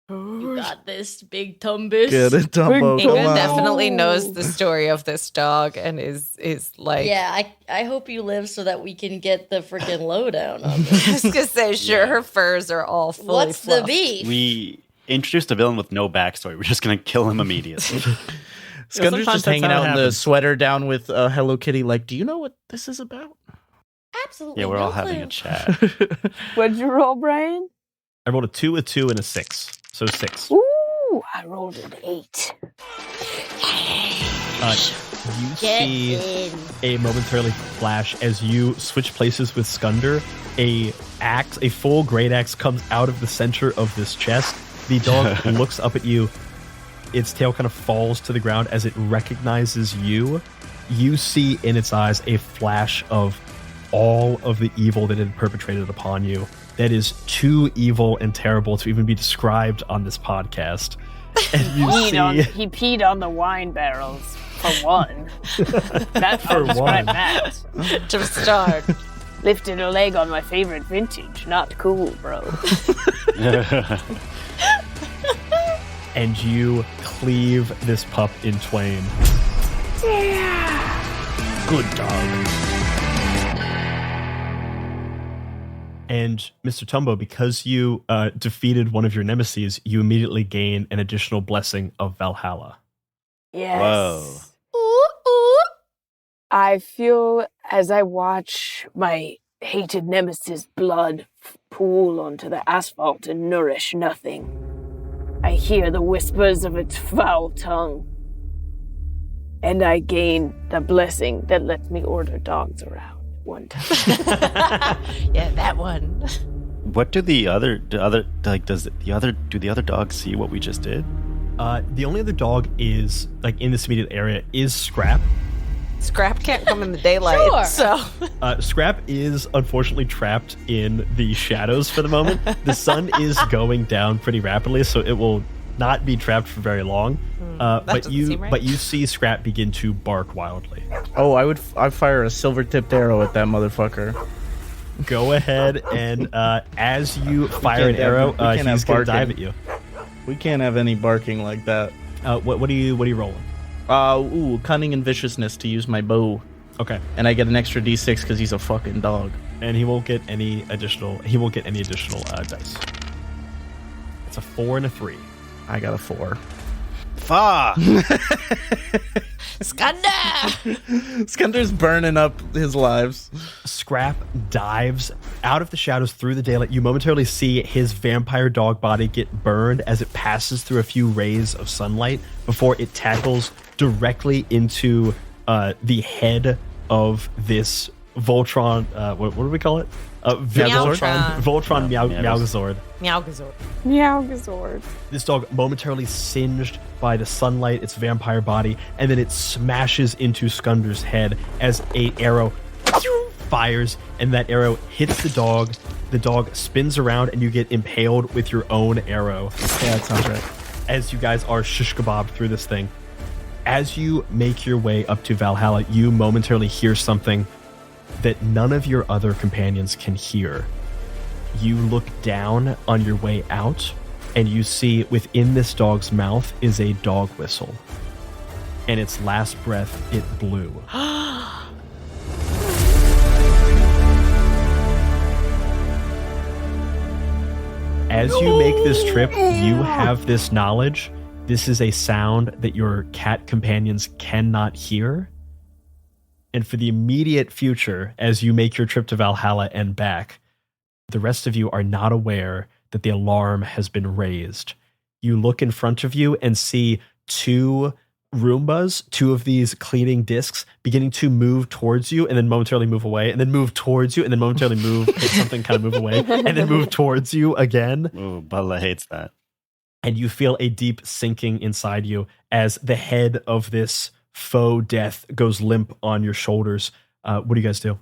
You got this, Big Tumbus. Get it, Dumbo. Big Come Inga on. definitely knows the story of this dog and is like, Yeah, I hope you live so that we can get the freaking lowdown on this. I was gonna say, sure, her furs are all fully What's the fluffed. beef? We introduced a villain with no backstory. We're just gonna kill him immediately. Skunder's sometimes just that's hanging how it out in the happens. sweater down with Hello Kitty. Like, do you know what this is about? Absolutely. Yeah, we're no all having clue. a chat. What'd you roll, Brian? I rolled a 2, and a 6. So 6. Ooh, I rolled an 8. You Get see in. a momentarily flash as you switch places with Skunder. A full great axe comes out of the center of this chest. The dog looks up at you. Its tail kind of falls to the ground as it recognizes you. You see in its eyes a flash of all of the evil that it had perpetrated upon you. That is too evil and terrible to even be described on this podcast. And you He peed on the wine barrels, for one. That's For how one. that. To start. Lifted a leg on my favorite vintage. Not cool, bro. and you cleave this pup in twain. Good dog. And Mr. Tumbo, because you defeated one of your nemesis, you immediately gain an additional blessing of Valhalla. Yes. Whoa. Ooh, ooh. I feel As I watch my hated nemesis' blood pool onto the asphalt and nourish nothing, I hear the whispers of its foul tongue, and I gain the blessing that lets me order dogs around. one time. Yeah, that one. What do the other dogs see what we just did? The only other dog is like in this immediate area is Scrap. Scrap can't come in the daylight, Sure. so Scrap is unfortunately trapped in the shadows for the moment. The sun is going down pretty rapidly, so it will not be trapped for very long. But doesn't seem right. you see Scrap begin to bark wildly. Oh, I'd fire a silver-tipped arrow at that motherfucker. Go ahead and as you fire an arrow, he's going to dive at you. We can't have any barking like that. What are you rolling? Cunning and viciousness to use my bow. Okay. And I get an extra d6 because he's a fucking dog. And he won't get any additional dice. It's a 4 and a 3. I got a 4. Fuck! Skanda! Skunder's burning up his lives. Scrap dives out of the shadows through the daylight. You momentarily see his vampire dog body get burned as it passes through a few rays of sunlight before it tackles directly into the head of this Voltron. What do we call it? Meowtron. Voltron Meowgazord. Meowgazord. Meowgazord. Meowgazord. This dog momentarily singed by the sunlight, its vampire body, and then it smashes into Skunder's head as an arrow fires, and that arrow hits the dog. The dog spins around, and you get impaled with your own arrow. Yeah, that sounds right. As you guys are shish kebabbed through this thing. As you make your way up to Valhalla, you momentarily hear something that none of your other companions can hear. You look down on your way out, and you see within this dog's mouth is a dog whistle. And its last breath, it blew. As you make this trip, you have this knowledge. This is a sound that your cat companions cannot hear. And for the immediate future, as you make your trip to Valhalla and back, the rest of you are not aware that the alarm has been raised. You look in front of you and see 2 Roombas, 2 of these cleaning discs, beginning to move towards you and then momentarily move away, and then move towards you and then momentarily move, hit something, kind of move away, and then move towards you again. Ooh, Bella hates that. And you feel a deep sinking inside you as the head of this faux death goes limp on your shoulders. What do you guys do?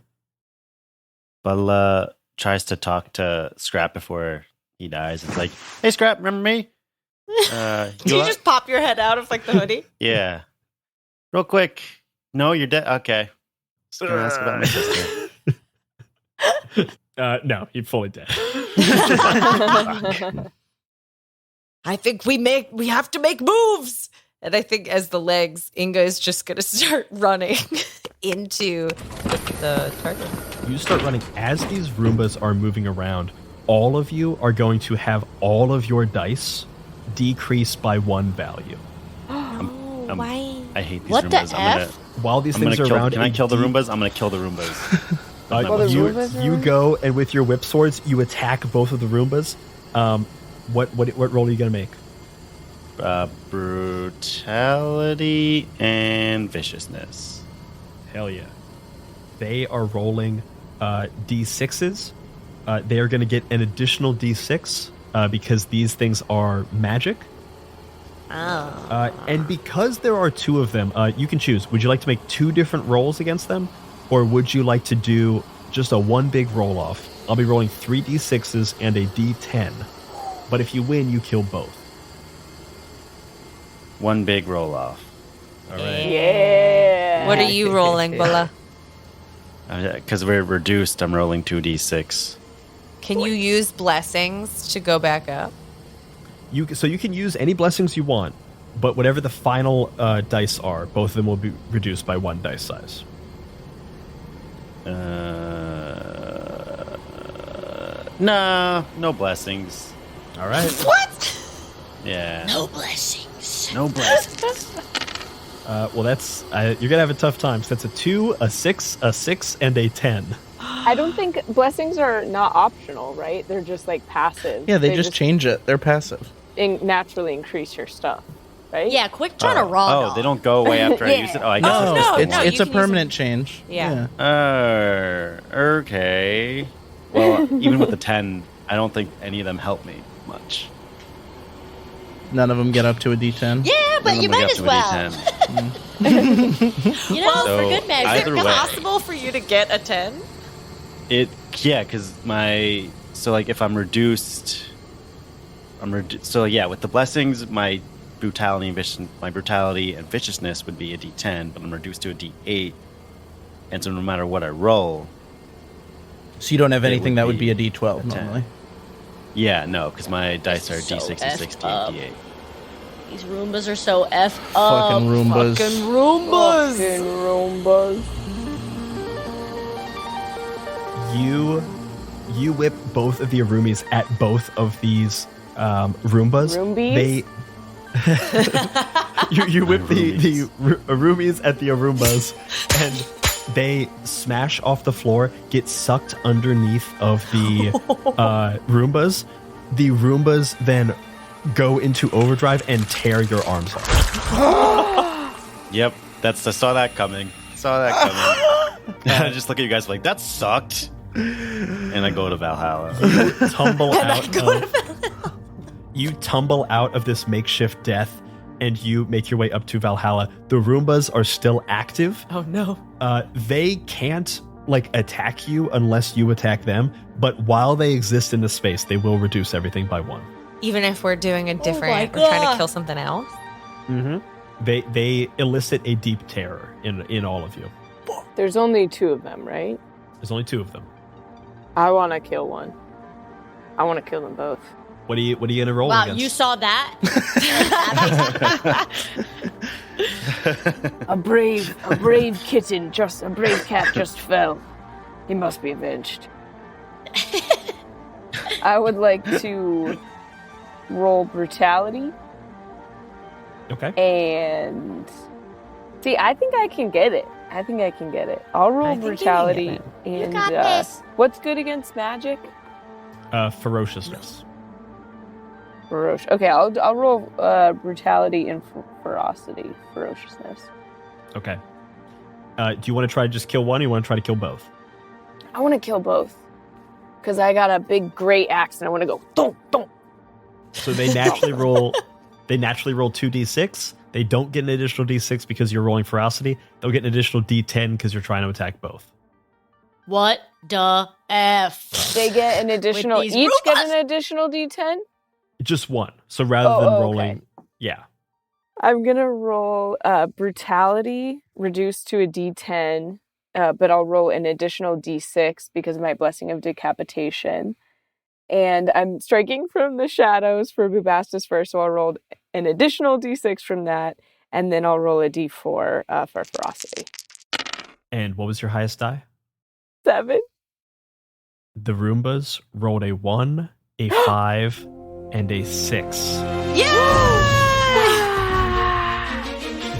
Bella tries to talk to Scrap before he dies. It's like, hey, Scrap, remember me? Do you just pop your head out of like the hoodie? Yeah. Real quick. No, you're dead. Okay. Just gonna ask about my sister. No, you're fully dead. I think we have to make moves. And I think as the legs, Inga is just going to start running into the target. You start running. As these Roombas are moving around, all of you are going to have all of your dice decrease by 1 value. Why? I hate these What the Roombas. F? While these things are around, Can I kill the Roombas? I'm going to kill the Roombas. You go, and with your whip swords, you attack both of the Roombas. What roll are you going to make? Brutality and viciousness. Hell yeah. They are rolling D6s. They are going to get an additional D6 because these things are magic. Oh. And because there are 2 of them, you can choose. Would you like to make 2 different rolls against them? Or would you like to do just a 1 big roll off? I'll be rolling 3 D6s and a D10. But if you win, you kill both. 1 big roll off. All right. Yeah. What are you rolling, Bella? Because we're reduced, I'm rolling 2d6. Can you use blessings to go back up? So you can use any blessings you want, but whatever the final dice are, both of them will be reduced by 1 dice size. No blessings. All right. What? Yeah. No blessings. No blessings. Well, that's you're gonna have a tough time. So that's a 2, a 6, a 6, and a 10. I don't think blessings are not optional, right? They're just like passive. Yeah, they just change it. They're passive. Naturally increase your stuff. right? Yeah, quick turn a raw dog. Oh, they don't go away after I use it? Oh, I guess No, it's just the it's, one. it's you a can use permanent change. Yeah. Okay. Well, even with the 10, I don't think any of them help me much. None of them get up to a D10. Yeah, but None you of them might get as up well. to a D10. You know, So, for good measure. either way, Possible for you to get a 10? because so like if I'm reduced, so yeah, with the blessings, my brutality and viciousness would be a D10, but I'm reduced to a D8, and so no matter what I roll, So you don't have It anything would that would be be a D12 a 10. normally. yeah, no, because my dice are So D6, effed D6, up. D8. These Roombas are so effed up. Fucking Roombas. Fucking Roombas! Fucking Roombas. You whip both of the Arumis at both of these Roombas. Roombies? You whip the Arumis at the Arumbas, and they smash off the floor, get sucked underneath of the Roombas. The Roombas then go into overdrive and tear your arms off. Yep, I saw that coming. And I just look at you guys like, that sucked. And I go to Valhalla. You tumble out of this makeshift death, and you make your way up to Valhalla. The Roombas are still active. Oh no. They can't attack you unless you attack them, but while they exist in the space, they will reduce everything by 1. Even if we're doing a different, my we're trying to God. kill something else? Mm-hmm. They elicit a deep terror in all of you. There's only 2 of them, right? There's only 2 of them. I want to kill one. I want to kill them both. What are you gonna roll Wow, against? you saw that? A brave kitten, a brave cat just fell. He must be avenged. I would like to roll brutality Okay. and see. I think I can get it. I'll roll I think you can brutality get and got this. what's good against magic? Ferociousness. Ferocious. Okay, I'll roll brutality and ferociousness. Okay. Do you want to try to just kill one, or you want to try to kill both? I want to kill both because I got a big great axe and I want to go don't. So they naturally roll. They naturally roll 2d6. They don't get an additional d6 because you're rolling ferocity. They'll get an additional d10 because you're trying to attack both. What the F? They get an additional. these Each get Roombas? an additional D10. Just one. So rather than okay. rolling, yeah. I'm gonna roll brutality reduced to a D10, but I'll roll an additional D6 because of my blessing of decapitation. And I'm striking from the shadows for Bubastis first, so I'll roll an additional D6 from that, and then I'll roll a D4 for ferocity. And what was your highest die? 7. The Roombas rolled a 1, a 5, and a 6.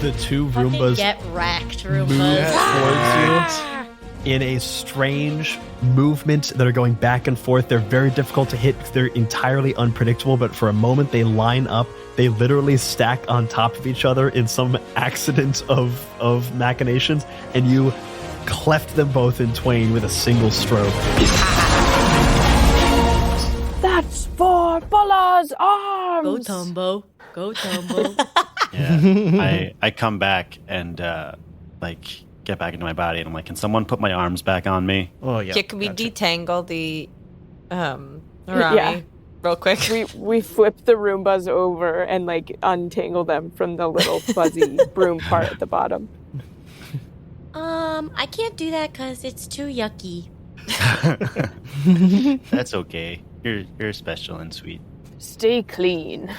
The 2 Fucking Roombas get wrecked, move Roombas. towards you in a strange movement that are going back and forth. They're very difficult to hit. They're entirely unpredictable, but for a moment they line up. They literally stack on top of each other in some accident of machinations, and you cleft them both in twain with a single stroke. That's for Bulla's arms! Go Tumbo. Go Tumbo. Yeah, I come back and get back into my body, and I'm like, can someone put my arms back on me? Oh yeah. Yeah, can we gotcha. detangle the Rami Yeah. real quick? We flip the Roombas over and untangle them from the little fuzzy broom part at the bottom. I can't do that because it's too yucky. That's okay. You're special and sweet. Stay clean.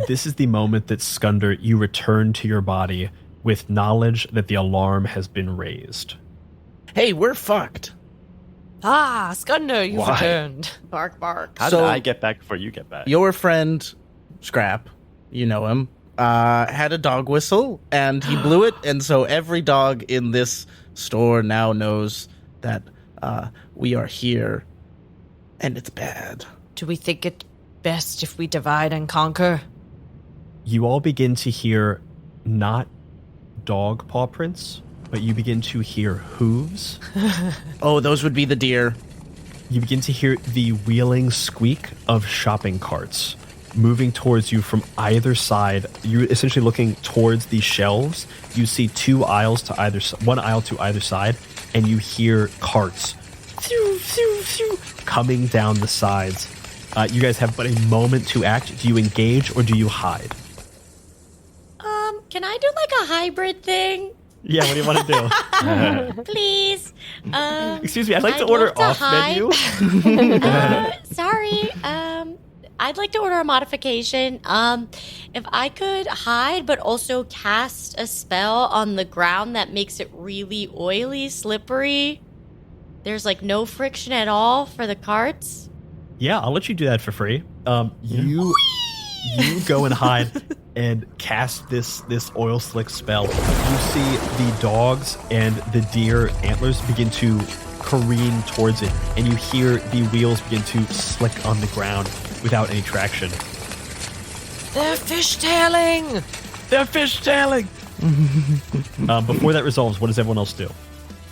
This is the moment that Skunder, you return to your body with knowledge that the alarm has been raised. Hey, we're fucked. Skunder, you've Why? returned. Bark, bark. How So- did I get back before you get back? Your friend Scrap, you know him, had a dog whistle and he blew it, and so every dog in this store now knows that we are here, and it's bad. Do we think it best if we divide and conquer? you all begin to hear not dog paw prints, but you begin to hear hooves. Oh, those would be the deer. You begin to hear the wheeling squeak of shopping carts moving towards you from either side. You're essentially looking towards the shelves. You see one aisle to either side, and you hear carts coming down the sides. You guys have but a moment to act. Do you engage or do you hide? Can I do like a hybrid thing? Yeah, what do you want to do? Please. Excuse me, I'd like to I'd order love to off hide. menu. Sorry. I'd like to order a modification. If I could hide, but also cast a spell on the ground that makes it really oily, slippery. There's like no friction at all for the carts. Yeah, I'll let you do that for free. You go and hide and cast this oil slick spell. You see the dogs and the deer antlers begin to careen towards it, and you hear the wheels begin to slick on the ground without any traction. They're fishtailing! They're fishtailing! Before that resolves, what does everyone else do?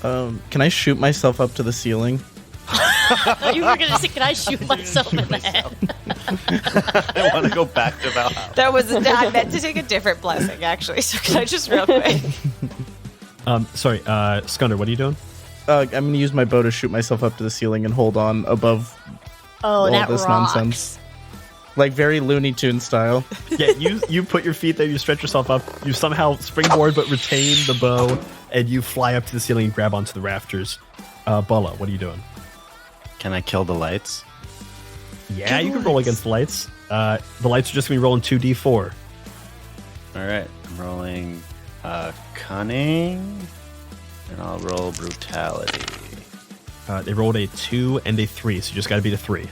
Can I shoot myself up to the ceiling? You were going to say, can I shoot myself in the head? I want to go back to Valhalla. That was I meant to take a different blessing, actually. So can I just real quick? Sorry, Scunner, what are you doing? I'm going to use my bow to shoot myself up to the ceiling and hold on above all that this rocks. nonsense. Like very Looney Tunes style. Yeah, you put your feet there, you stretch yourself up, you somehow springboard but retain the bow, and you fly up to the ceiling and grab onto the rafters. Bulla, what are you doing? Can I kill the lights? Yeah, you can roll against the lights. The lights are just going to be rolling 2d4. All right, I'm rolling cunning, and I'll roll brutality. They rolled a 2 and a 3, so you just got to beat a 3.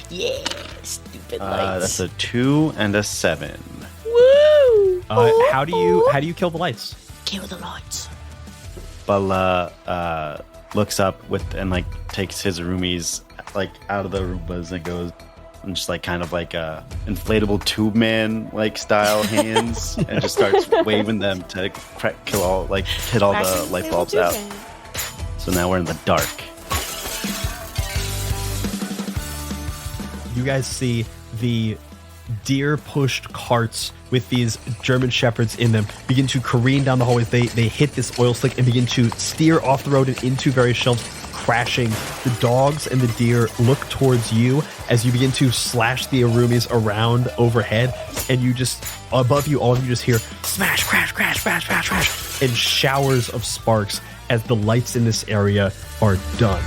Yeah, stupid lights. That's a 2 and a 7. Woo! How do you kill the lights? Kill the lights. Bala looks up and like takes his roomies like out of the Roombas and goes and just like kind of like inflatable tube man like style hands and just starts waving them to hit all the light bulbs out. So now we're in the dark. You guys see the deer-pushed carts with these German shepherds in them begin to careen down the hallways. They hit this oil slick and begin to steer off the road and into various shelves, crashing. The dogs and the deer look towards you as you begin to slash the Arumis around overhead, and you just, above you, all of you just hear smash, crash, crash, crash, crash, crash, and showers of sparks as the lights in this area are done.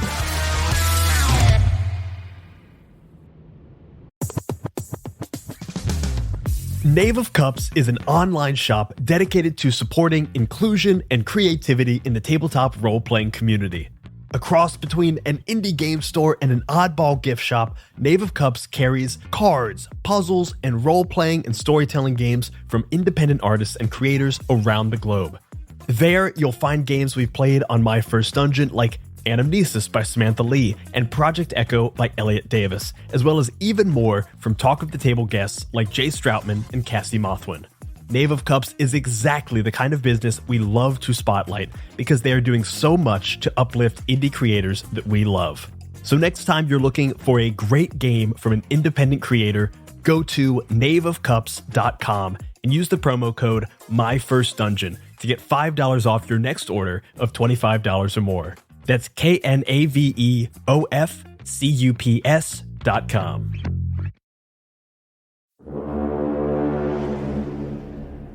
Knave of Cups is an online shop dedicated to supporting inclusion and creativity in the tabletop role-playing community. A cross between an indie game store and an oddball gift shop, Knave of Cups carries cards, puzzles, and role-playing and storytelling games from independent artists and creators around the globe. There, you'll find games we've played on My First Dungeon like Anamnesis by Samantha Lee and Project Echo by Elliot Davis, as well as even more from Talk of the Table guests like Jay Stroutman and Cassie Mothwin. Knave of Cups is exactly the kind of business we love to spotlight because they are doing so much to uplift indie creators that we love. So next time you're looking for a great game from an independent creator, go to knaveofcups.com and use the promo code MyFirstDungeon to get $5 off your next order of $25 or more. That's KNAVEOFCUPS.com.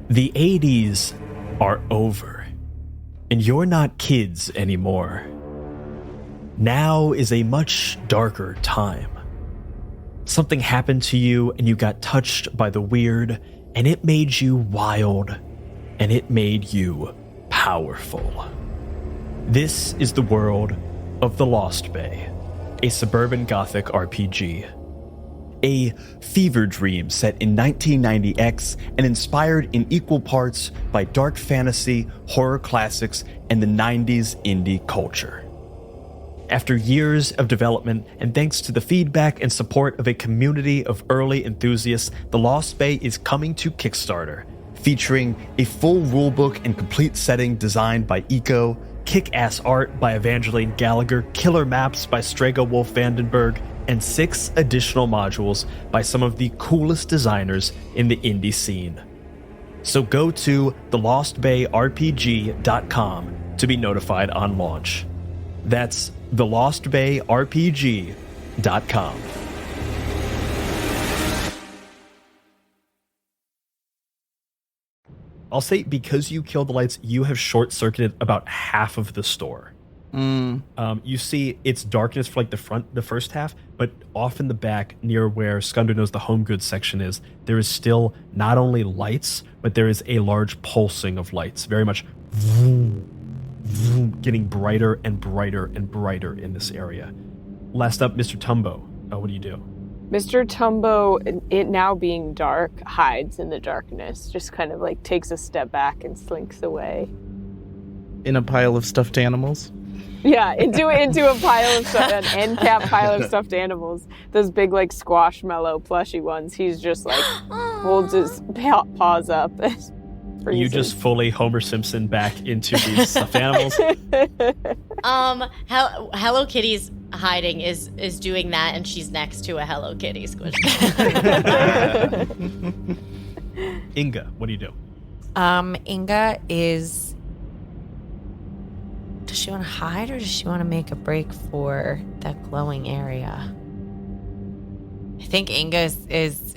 The 80s are over, and you're not kids anymore. Now is a much darker time. Something happened to you, and you got touched by the weird, and it made you wild, and it made you powerful. This is the world of The Lost Bay, a suburban gothic RPG. A fever dream set in 1990X and inspired in equal parts by dark fantasy, horror classics, and the 90s indie culture. After years of development, and thanks to the feedback and support of a community of early enthusiasts, The Lost Bay is coming to Kickstarter. Featuring a full rulebook and complete setting designed by Eco, kick-ass art by Evangeline Gallagher, killer maps by Strega Wolf Vandenberg, and 6 additional modules by some of the coolest designers in the indie scene. So go to thelostbayrpg.com to be notified on launch. That's thelostbayrpg.com. I'll say because you killed the lights, you have short-circuited about half of the store. You see it's darkness for like the first half, but off in the back near where Skunder knows the home goods section is, there is still not only lights, but there is a large pulsing of lights, very much vroom, vroom, getting brighter and brighter and brighter in this area. Last up, Mr. Tumbo. What do you do? Mr. Tumbo, it now being dark, hides in the darkness, just kind of like takes a step back and slinks away. In a pile of stuffed animals? Yeah, into a pile of an end cap pile of stuffed animals. Those big like squashmallow plushy ones. He's just like holds his paws up. You just fully Homer Simpson back into these stuffed animals. Hello Kitty's hiding is doing that, and she's next to a Hello Kitty squish. Inga, what do you do? Inga is... Does she want to hide, or does she want to make a break for that glowing area? I think Inga is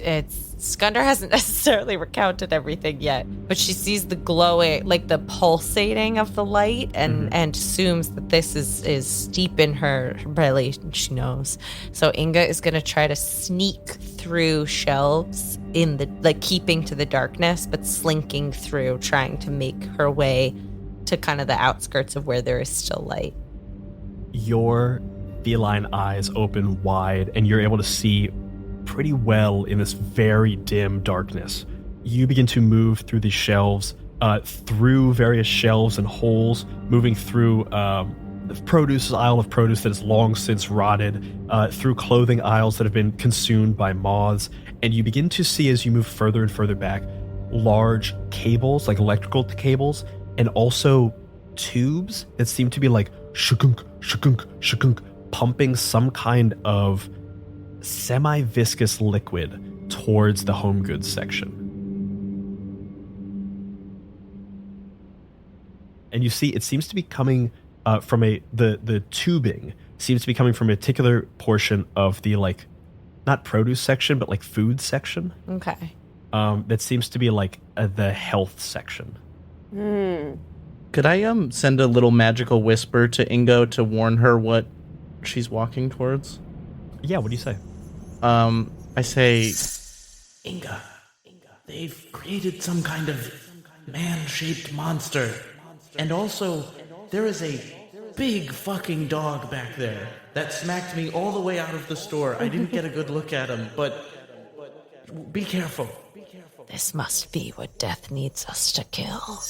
Skunder hasn't necessarily recounted everything yet, but she sees the glowing, like the pulsating of the light, and assumes that this is deep in her belly. She knows. So Inga is going to try to sneak through shelves in the, like, keeping to the darkness, but slinking through, trying to make her way to kind of the outskirts of where there is still light. Your feline eyes open wide, and you're able to see pretty well in this very dim darkness. You begin to move through the shelves, through various shelves and holes, moving through the produce aisle of produce that is long since rotted, through clothing aisles that have been consumed by moths, and you begin to see, as you move further and further back, large cables, like electrical cables, and also tubes that seem to be like shukunk, shukunk, shukunk, pumping some kind of semi-viscous liquid towards the home goods section. And you see it seems to be coming from the tubing seems to be coming from a particular portion of the, like, not produce section, but like food section. Okay. That seems to be like the health section. Could I send a little magical whisper to Ingo to warn her what she's walking towards? Yeah, what do you say? I say, Inga, they've created some kind of man-shaped monster. And also, there is a big fucking dog back there that smacked me all the way out of the store. I didn't get a good look at him, but be careful. This must be what death needs us to kill.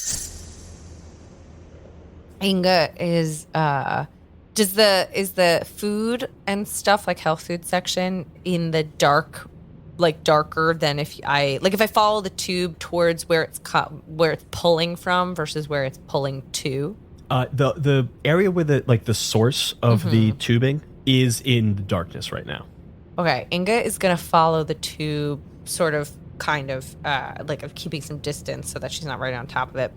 Inga is is the food and stuff, like health food section, in the dark, like darker than if I follow the tube towards where it's pulling from versus where it's pulling to? The area where the source of the tubing is in the darkness right now. Okay, Inga is gonna follow the tube, sort of, kind of, of keeping some distance so that she's not right on top of it,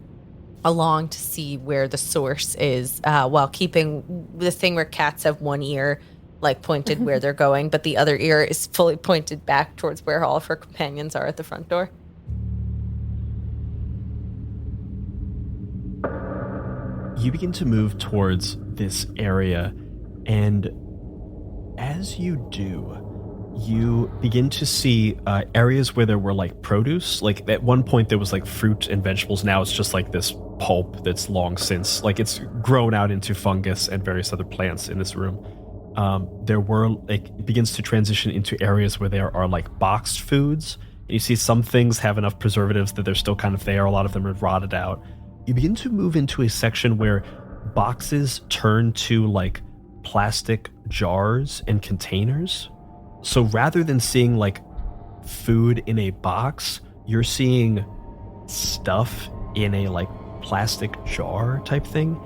along to see where the source is, while keeping the thing where cats have one ear, like, pointed where they're going, but the other ear is fully pointed back towards where all of her companions are at the front door. You begin to move towards this area, and as you do, you begin to see areas where there were, like, produce. Like, at one point there was, like, fruit and vegetables. Now it's just, like, this pulp that's long since, like, it's grown out into fungus and various other plants in this room. There were, like, it begins to transition into areas where there are, like, boxed foods. And you see some things have enough preservatives that they're still kind of there. A lot of them are rotted out. You begin to move into a section where boxes turn to, like, plastic jars and containers. So rather than seeing like food in a box, you're seeing stuff in a like plastic jar type thing.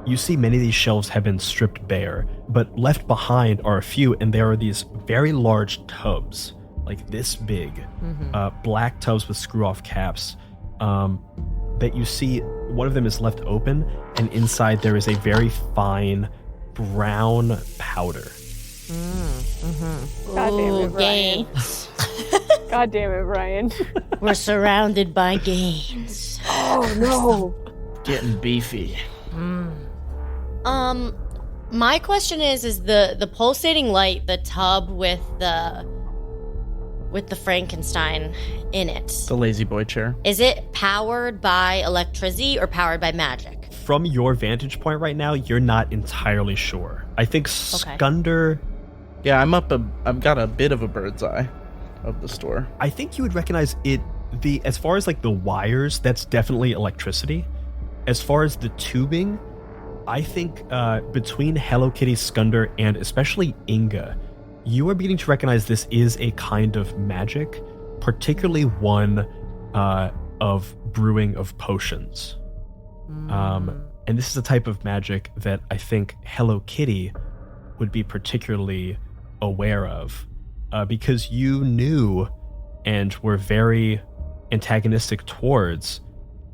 You see many of these shelves have been stripped bare, but left behind are a few, and there are these very large tubs, like this big, black tubs with screw-off caps, that you see one of them is left open, and inside there is a very fine brown powder. God damn it, Ooh, Brian. gains. God damn it, Brian. We're surrounded by gains. Oh no. Getting beefy. My question is the pulsating light, the tub with the Frankenstein in it, The lazy boy chair. is it powered by electricity or powered by magic? From your vantage point right now, you're not entirely sure. I think Skunder, Yeah, I've got a bit of a bird's eye of the store. I think you would recognize it. As far as like the wires, that's definitely electricity. As far as the tubing, I think between Hello Kitty, Skunder, and especially Inga, you are beginning to recognize this is a kind of magic, particularly one of brewing of potions. And this is a type of magic that I think Hello Kitty would be particularly aware of, because you knew and were very antagonistic towards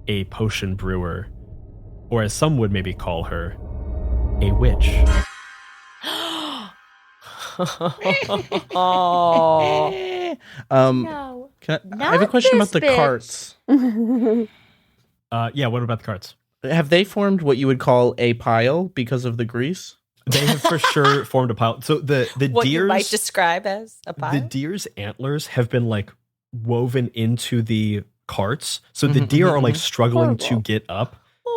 a potion brewer, or as some would maybe call her, a witch. Oh. No. I have a question about the this bitch. carts. Yeah, what about the carts? Have they formed what you would call a pile because of the grease? They have for sure formed a pile. So the What you might deer's describe as a pile? the deer's antlers have been like woven into the carts, so the deer are like struggling to Horrible. get up.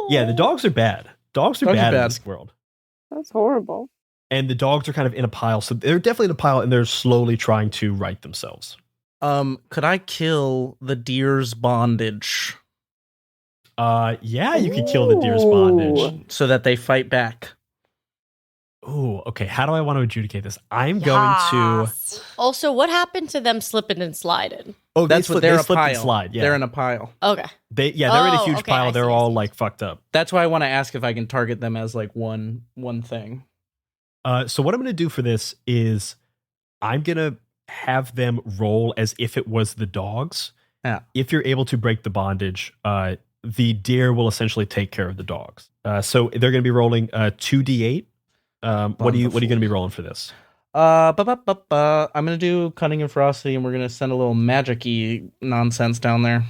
Yeah, the dogs are bad. Dogs are bad in this world. That's horrible. And the dogs are kind of in a pile, so they're definitely in a pile, and they're slowly trying to right themselves. Could I kill the deer's bondage Yeah, you could kill the deer's bondage. so that they fight back? Ooh, okay. How do I want to adjudicate this? I'm going to. Yes. Also, what happened to them slipping and sliding? Oh, That's what they they're a slipped and pile. slide. Yeah, They're in a pile. Okay. they're in a Oh, huge okay, pile. I They're see, I all see. like fucked up. That's why I want to ask if I can target them as like one thing. So what I'm going to do for this is I'm going to have them roll as if it was the dogs. Yeah. If you're able to break the bondage, the deer will essentially take care of the dogs. So they're going to be rolling 2d8. What are you going to be rolling for this? I'm gonna do cunning and ferocity, and we're gonna send a little magic-y nonsense down there.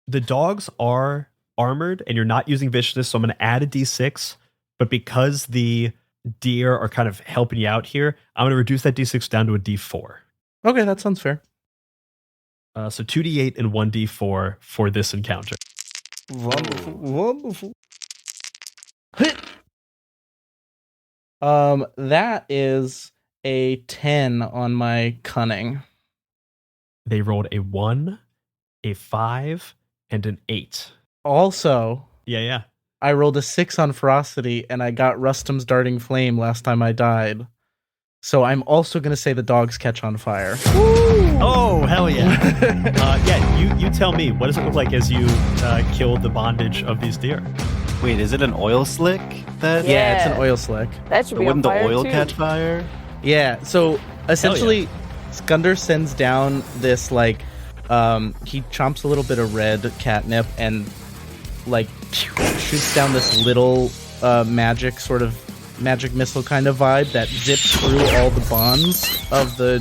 The dogs are armored, and you're not using viciousness, so I'm going to add a d6. But because the deer are kind of helping you out here, I'm going to reduce that d6 down to a d4. Okay, that sounds fair. So 2d8 and 1d4 for this encounter. Wonderful. That is a 10 on my cunning. They rolled a 1, a 5, and an 8. Also, Yeah. I rolled a 6 on ferocity, and I got Rustum's darting flame last time I died. So I'm also going to say the dogs catch on fire. Oh, hell yeah. Yeah, you tell me. What does it look like as you kill the bondage of these deer? Wait, is it an oil slick? That Yeah, it's an Yeah. oil slick. That should But be on wouldn't the fire oil too. catch fire? Yeah, so essentially, Skunder sends down this, like, he chomps a little bit of red catnip and, like, shoots down this little magic missile kind of vibe that zips through all the bonds of the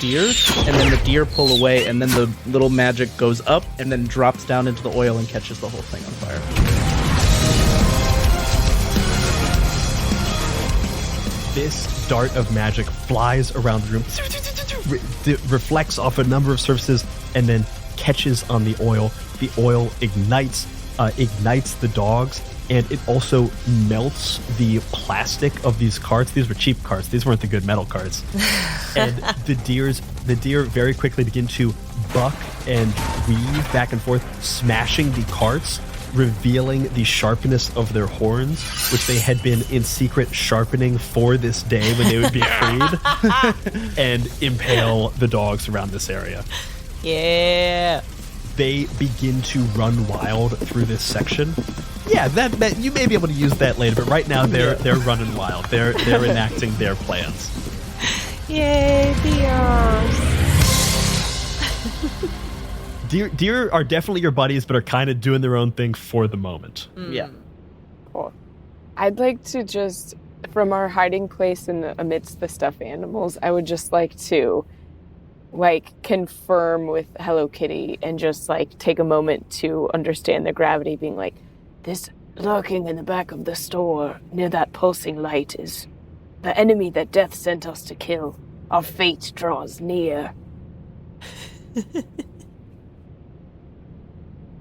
deer, and then the deer pull away, and then the little magic goes up and then drops down into the oil and catches the whole thing on fire. This dart of magic flies around the room, reflects off a number of surfaces, and then catches on the oil. The oil ignites the dogs, and it also melts the plastic of these carts. These were cheap carts. These weren't the good metal carts. And the deer very quickly begin to buck and weave back and forth, smashing the carts. revealing the sharpness of their horns, which they had been in secret sharpening for this day when they would be freed, and impale the dogs around this area. Yeah. They begin to run wild through this section. Yeah, that you may be able to use that later, but right now they're running wild. They're enacting their plans. Yay, deers. Deer are definitely your buddies, but are kind of doing their own thing for the moment. Yeah. Cool. I'd like to just, from our hiding place amidst the stuffed animals, I would just like to, confirm with Hello Kitty and just, take a moment to understand the gravity, being like, This lurking in the back of the store near that pulsing light is the enemy that death sent us to kill. Our fate draws near.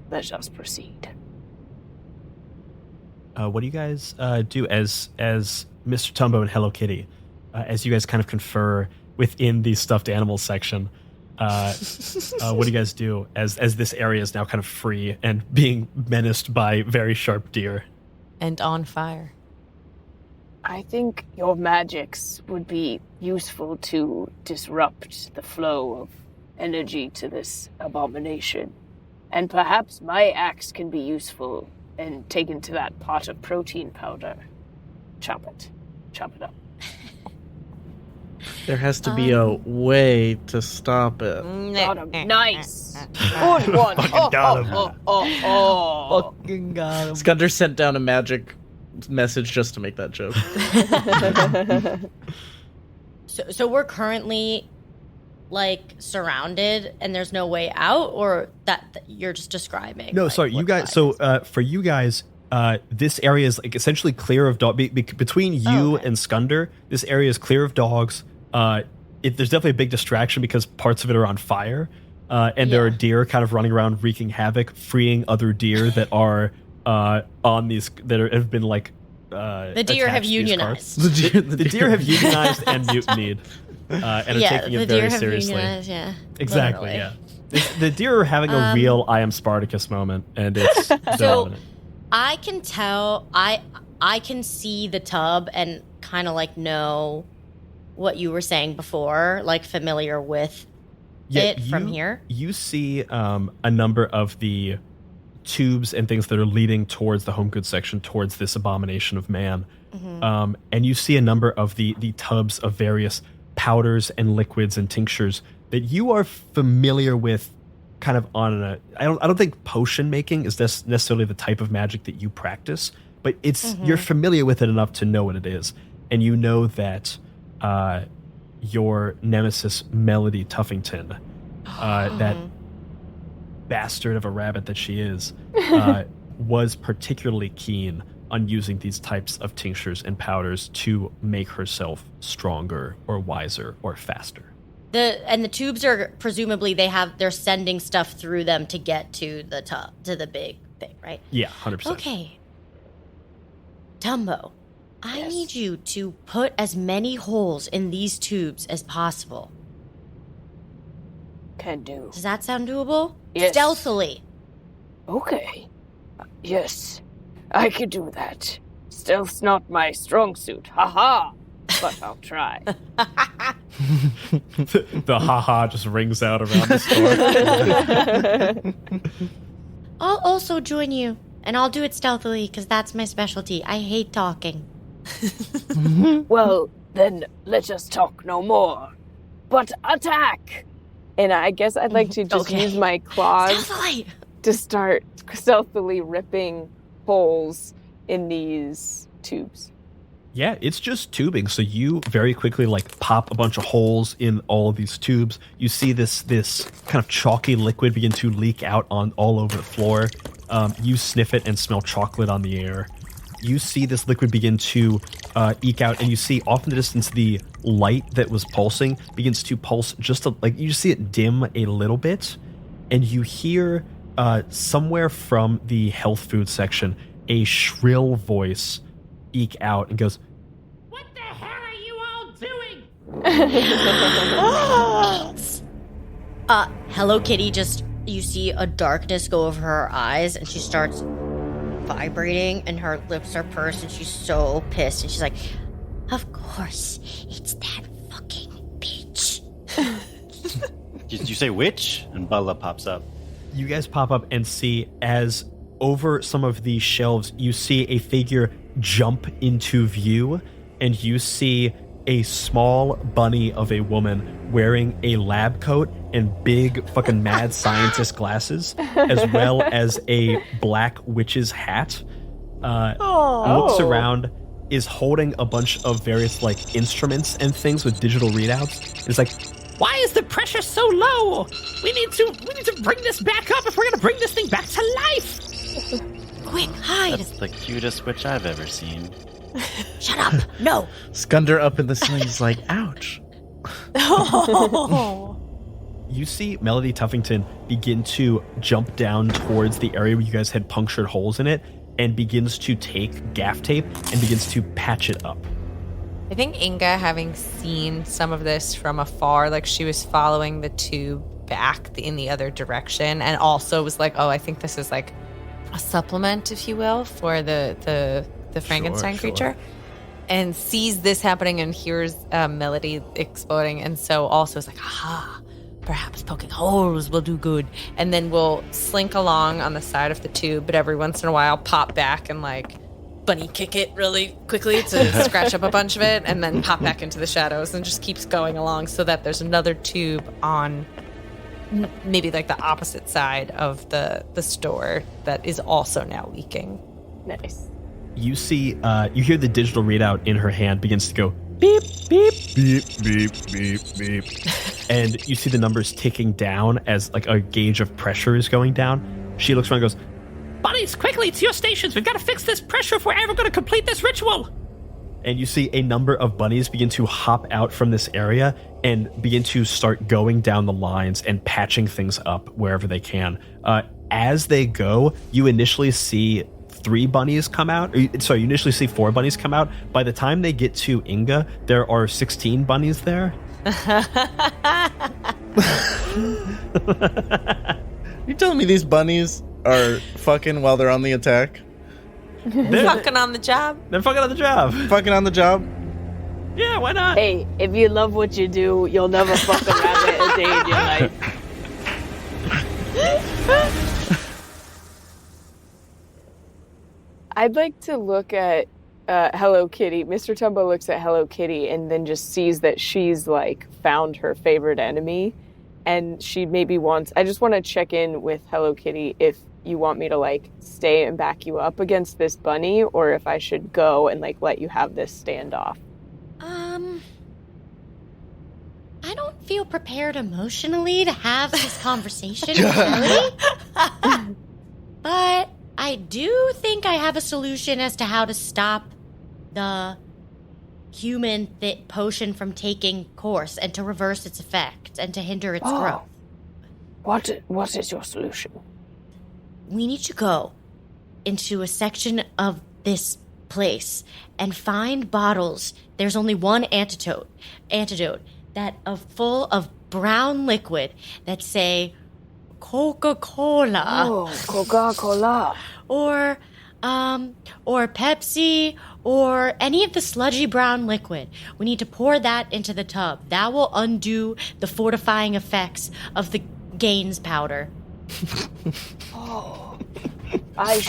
Let us proceed. What do you guys do as Mr. Tumbo and Hello Kitty, as you guys kind of confer within the stuffed animals section? What do you guys do as this area is now kind of free and being menaced by very sharp deer? And on fire. I think your magics would be useful to disrupt the flow of energy to this abomination. And perhaps my axe can be useful and taken to that pot of protein powder. Chop it up. There has to be a way to stop it. Got him. Nice. Good one. Fucking got him. Fucking got him. Scudder sent down a magic message just to make that joke. So we're currently surrounded and there's no way out, or that you're just describing? No, sorry, you guys. So for you guys, this area is essentially clear of dog. Between you and Scudder, this area is clear of dogs. There's definitely a big distraction because parts of it are on fire, and there are deer kind of running around wreaking havoc, freeing other deer that are on these have been the deer have unionized. The deer have unionized and mutinied, and are taking it very seriously. Yeah, exactly. literally. Yeah, the deer are having a real "I am Spartacus" moment, and it's dominant. I can tell. I can see the tub and kind of know what you were saying before, familiar with it from here. You see a number of the tubes and things that are leading towards the home goods section, towards this abomination of man. Mm-hmm. And you see a number of the tubs of various powders and liquids and tinctures that you are familiar with kind of on I don't think potion making is necessarily the type of magic that you practice, but it's you're familiar with it enough to know what it is. And you know that your nemesis Melody Tuffington, that bastard of a rabbit that she is, was particularly keen on using these types of tinctures and powders to make herself stronger or wiser or faster. The tubes are presumably they're sending stuff through them to get to the tub, to the big thing, right? Yeah, 100%. Okay. Tumbo, I need you to put as many holes in these tubes as possible. Can do. Does that sound doable? Yes. Stealthily. Okay. Yes, I could do that. Stealth's not my strong suit. Ha-ha! But I'll try. The ha-ha just rings out around the store. I'll also join you, and I'll do it stealthily, because that's my specialty. I hate talking. Well, then let us talk no more. But attack! And I guess I'd like to just use my claws Stealthily! to start stealthily ripping holes in these tubes. Yeah, it's just tubing. So you very quickly pop a bunch of holes in all of these tubes. You see this kind of chalky liquid begin to leak out on all over the floor. You sniff it and smell chocolate on the air. You see this liquid begin to eke out, and you see off in the distance the light that was pulsing begins to pulse you see it dim a little bit, and you hear somewhere from the health food section a shrill voice eke out and goes, "What the hell are you all doing?" Hello Kitty, you see a darkness go over her eyes, and she starts vibrating and her lips are pursed and she's so pissed and she's like, of course, it's that fucking bitch. Did you say witch? And Bala pops up. You guys pop up and see as over some of these shelves, you see a figure jump into view, and you see a small bunny of a woman wearing a lab coat and big fucking mad scientist glasses, as well as a black witch's hat. Looks around, is holding a bunch of various like instruments and things with digital readouts. It's like, Why is the pressure so low? We need to bring this back up if we're gonna bring this thing back to life. Quick, hide. That's the cutest witch I've ever seen. Shut up. No. Skunder up in the ceiling is like, ouch. you see Melody Tuffington begin to jump down towards the area where you guys had punctured holes in it and begins to take gaff tape and begins to patch it up. I think Inga, having seen some of this from afar, like she was following the tube back in the other direction, and also was like, "Oh, I think this is like a supplement, if you will, for the Frankenstein creature," and sees this happening and hears Melody exploding, and so also is like, "Aha, perhaps poking holes will do good," and then will slink along on the side of the tube, but every once in a while pop back and like bunny kick it really quickly to scratch up a bunch of it, and then pop back into the shadows and just keeps going along so that there's another tube on maybe like the opposite side of the store that is also now leaking. Nice. You see, you hear the digital readout in her hand begins to go beep, beep, beep, beep, beep, beep. And you see the numbers ticking down as like a gauge of pressure is going down. She looks around and goes, Buddies, quickly to your stations. We've got to fix this pressure if we're ever going to complete this ritual. and you see a number of bunnies begin to hop out from this area and begin to start going down the lines and patching things up wherever they can. As they go, you initially see 3 bunnies come out. You initially see 4 bunnies come out. By the time they get to Inga, there are 16 bunnies there. You telling me these bunnies are fucking while they're on the attack? Fucking on the job. They're fucking on the job. Fucking on the job? Yeah, why not? Hey, if you love what you do, you'll never fuck a rabbit a day in your life. I'd like to look at Hello Kitty. Mr. Tumbo looks at Hello Kitty and then just sees that she's like found her favorite enemy, and she maybe wants. I just want to check in with Hello Kitty if you want me to like stay and back you up against this bunny, or if I should go and like let you have this standoff. I don't feel prepared emotionally to have this conversation with Ellie. But I do think I have a solution as to how to stop the human potion from taking course and to reverse its effect and to hinder its growth. What is your solution? We need to go into a section of this place and find bottles. There's only one antidote that full of brown liquid that say Coca-Cola. Oh, Coca-Cola. Or Pepsi, or any of the sludgy brown liquid. We need to pour that into the tub. That will undo the fortifying effects of the Gaines powder. Oh, I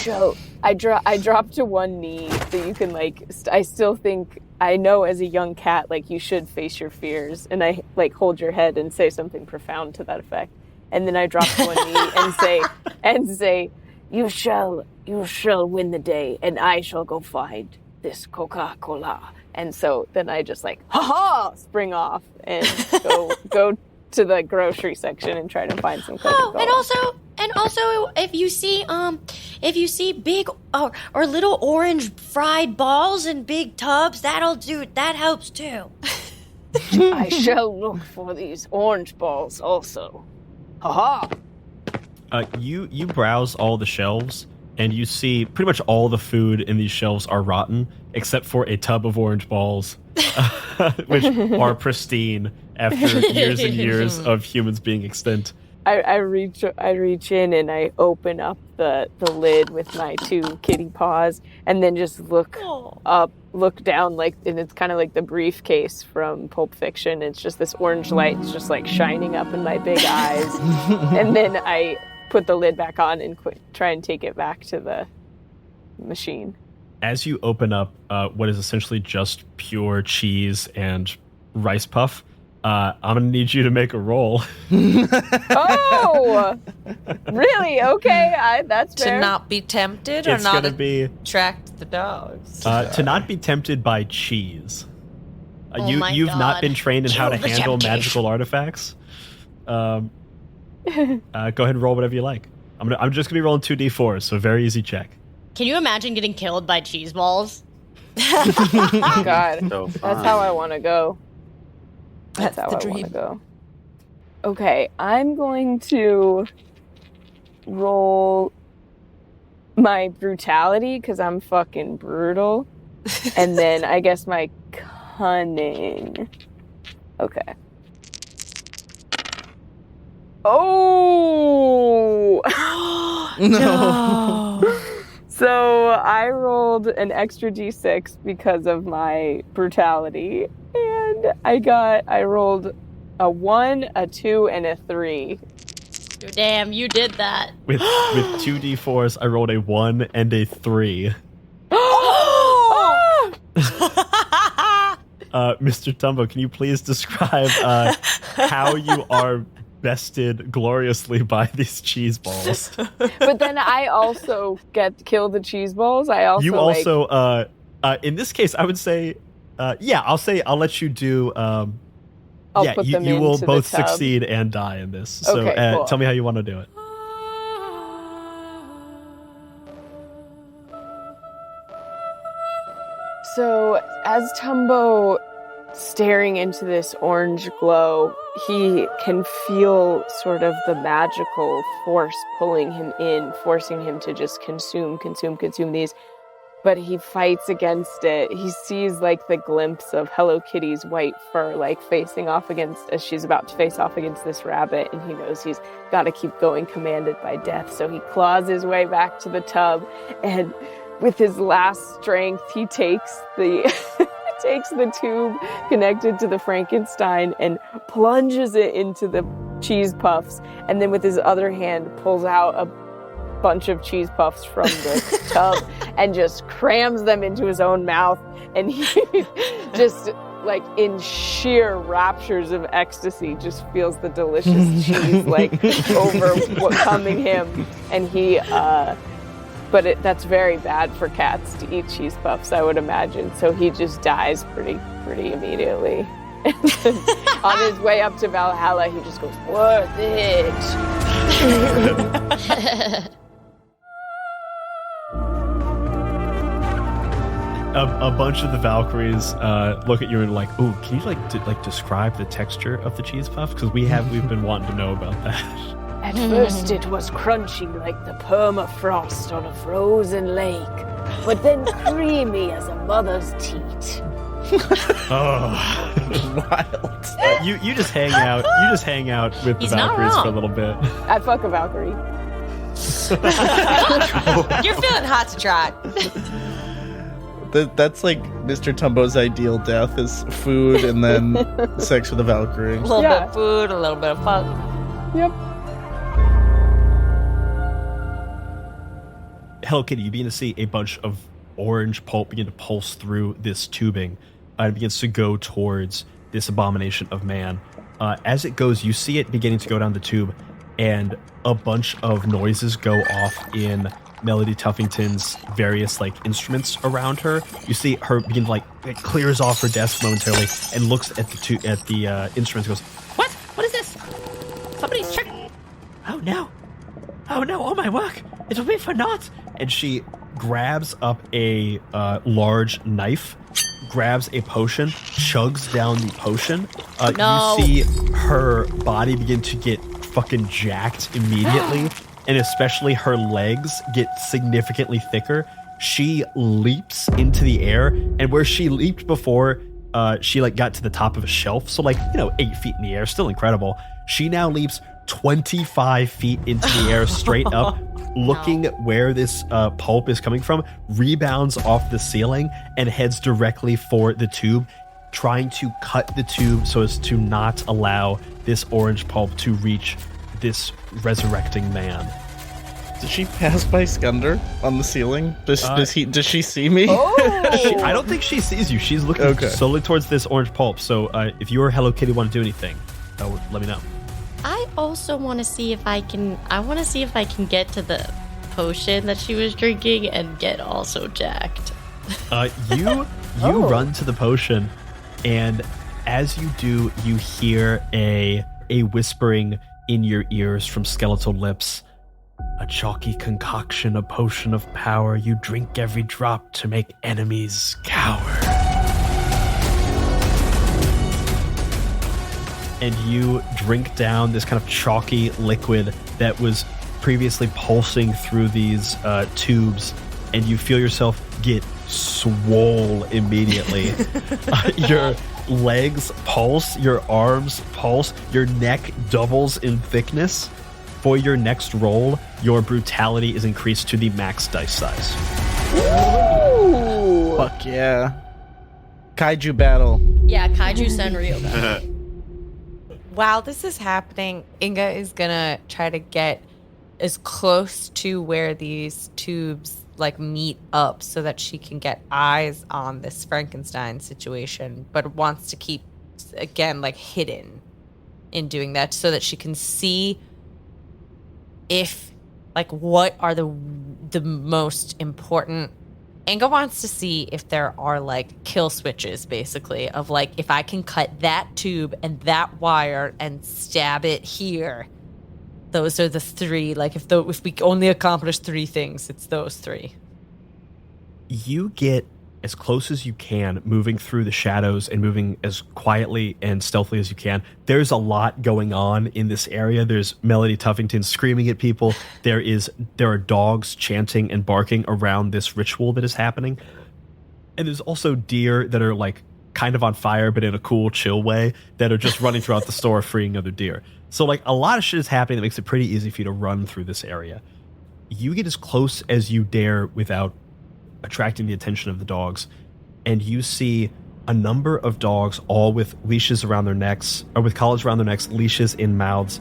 drop to one knee so you can like. I still think I know as a young cat like you should face your fears, and I like hold your head and say something profound to that effect, and then I drop to one knee and say, you shall win the day, and I shall go find this Coca-Cola. And so then I just like spring off and go to the grocery section and try to find some Coca-Cola. Oh, and also, if you see big or little orange fried balls in big tubs, that helps too. I shall look for these orange balls also. You browse all the shelves, and you see pretty much all the food in these shelves are rotten, except for a tub of orange balls, which are pristine after years and years of humans being extinct. I reach in and I open up the lid with my 2 kitty paws, and then just look down, like, and it's kind of like the briefcase from Pulp Fiction. It's just this orange light, it's just like shining up in my big eyes, and then I put the lid back on and try and take it back to the machine. As you open up what is essentially just pure cheese and rice puff, I'm gonna need you to make a roll. Oh, really? Okay, that's fair. To not be tempted or It's not gonna be attract the dogs. to not be tempted by cheese. You've not God. been trained in how to Kill the handle temptation. magical artifacts. Go ahead and roll whatever you like. I'm just gonna be rolling 2d4s, so very easy check. Can you imagine getting killed by cheese balls? God, So that's how I want to go. That's how the I dream. want to go. Okay, I'm going to roll my brutality because I'm fucking brutal. And then I guess my cunning. Okay. Oh! No. So I rolled an extra d6 because of my brutality, and I rolled a 1, a 2, and a 3. Damn, you did that. With 2d4s, I rolled a 1 and a 3. Mr. Tumbo, can you please describe how you are bested gloriously by these cheese balls? But then I also kill the cheese balls. I also You also, in this case, I would say, I'll let you do. I'll put them you will into the both tub. succeed and die in this. So Okay, cool. tell me how you want to do it. So as Tumbo staring into this orange glow, he can feel sort of the magical force pulling him in, forcing him to just consume these. But he fights against it. He sees like the glimpse of Hello Kitty's white fur, like facing off as she's about to face off against this rabbit, and he knows he's got to keep going, commanded by death. So he claws his way back to the tub, and with his last strength, he takes the tube connected to the Frankenstein and plunges it into the cheese puffs, and then with his other hand pulls out a bunch of cheese puffs from the tub and just crams them into his own mouth, and he just, like, in sheer raptures of ecstasy, just feels the delicious cheese like overcoming him, and he but that's very bad for cats to eat cheese puffs, I would imagine. So he just dies pretty immediately. And then on his way up to Valhalla, he just goes, "Worth it." A bunch of the Valkyries look at you and like, "Ooh, can you describe the texture of the cheese puff? Because we've been wanting to know about that." At first it was crunchy like the permafrost on a frozen lake, but then creamy as a mother's teat. Oh, Wild. you just hang out. You just hang out with He's the not Valkyries for a wrong. little bit. I fuck a Valkyrie. You're feeling hot to trot. That's like Mr. Tumbo's ideal death is food and then sex with a Valkyrie. A little Yeah. bit of food, a little bit of fuck. Yep. Hello Kitty, you begin to see a bunch of orange pulp begin to pulse through this tubing, and it begins to go towards this abomination of man. As it goes, you see it beginning to go down the tube, and a bunch of noises go off in Melody Tuffington's various like instruments around her. You see her begin to it clears off her desk momentarily and looks at the instruments. And goes, What? What is this? Somebody's check. Oh no. Oh no, all my work. It will be for naught. and she grabs up a large knife, grabs a potion, chugs down the potion. No. You see her body begin to get fucking jacked immediately, and especially her legs get significantly thicker. She leaps into the air, and where she leaped before, she got to the top of a shelf, so 8 feet in the air, still incredible. She now leaps 25 feet into the air, straight up, looking where this pulp is coming from, rebounds off the ceiling and heads directly for the tube, trying to cut the tube so as to not allow this orange pulp to reach this resurrecting man. Did she pass by Skunder on the ceiling? Does she see me? I don't think she sees you. She's looking solely towards this orange pulp. So if you or Hello Kitty want to do anything, let me know. I also want to see if I can. I want to see if I can get to the potion that she was drinking and get also jacked. You run to the potion, and as you do, you hear a whispering in your ears from skeletal lips. A chalky concoction, a potion of power. You drink every drop to make enemies cower. And you drink down this kind of chalky liquid that was previously pulsing through these tubes, and you feel yourself get swole immediately. Your legs pulse, your arms pulse, your neck doubles in thickness. For your next roll, your brutality is increased to the max dice size. Ooh. Fuck yeah. Kaiju battle. Yeah, Kaiju Senryu battle. While this is happening, Inga is gonna try to get as close to where these tubes meet up so that she can get eyes on this Frankenstein situation, but wants to keep again hidden in doing that so that she can see if what are the most important. Inga wants to see if there are kill switches, basically, of if I can cut that tube and that wire and stab it here. Those are the three. If we only accomplish three things, it's those three. You get as close as you can, moving through the shadows and moving as quietly and stealthily as you can. There's a lot going on in this area. There's Melody Tuffington screaming at people. There are dogs chanting and barking around this ritual that is happening. And there's also deer that are kind of on fire, but in a cool, chill way, that are just running throughout the store freeing other deer. So a lot of shit is happening that makes it pretty easy for you to run through this area. You get as close as you dare without attracting the attention of the dogs, and you see a number of dogs, all with leashes around their necks, or with collars around their necks, leashes in mouths,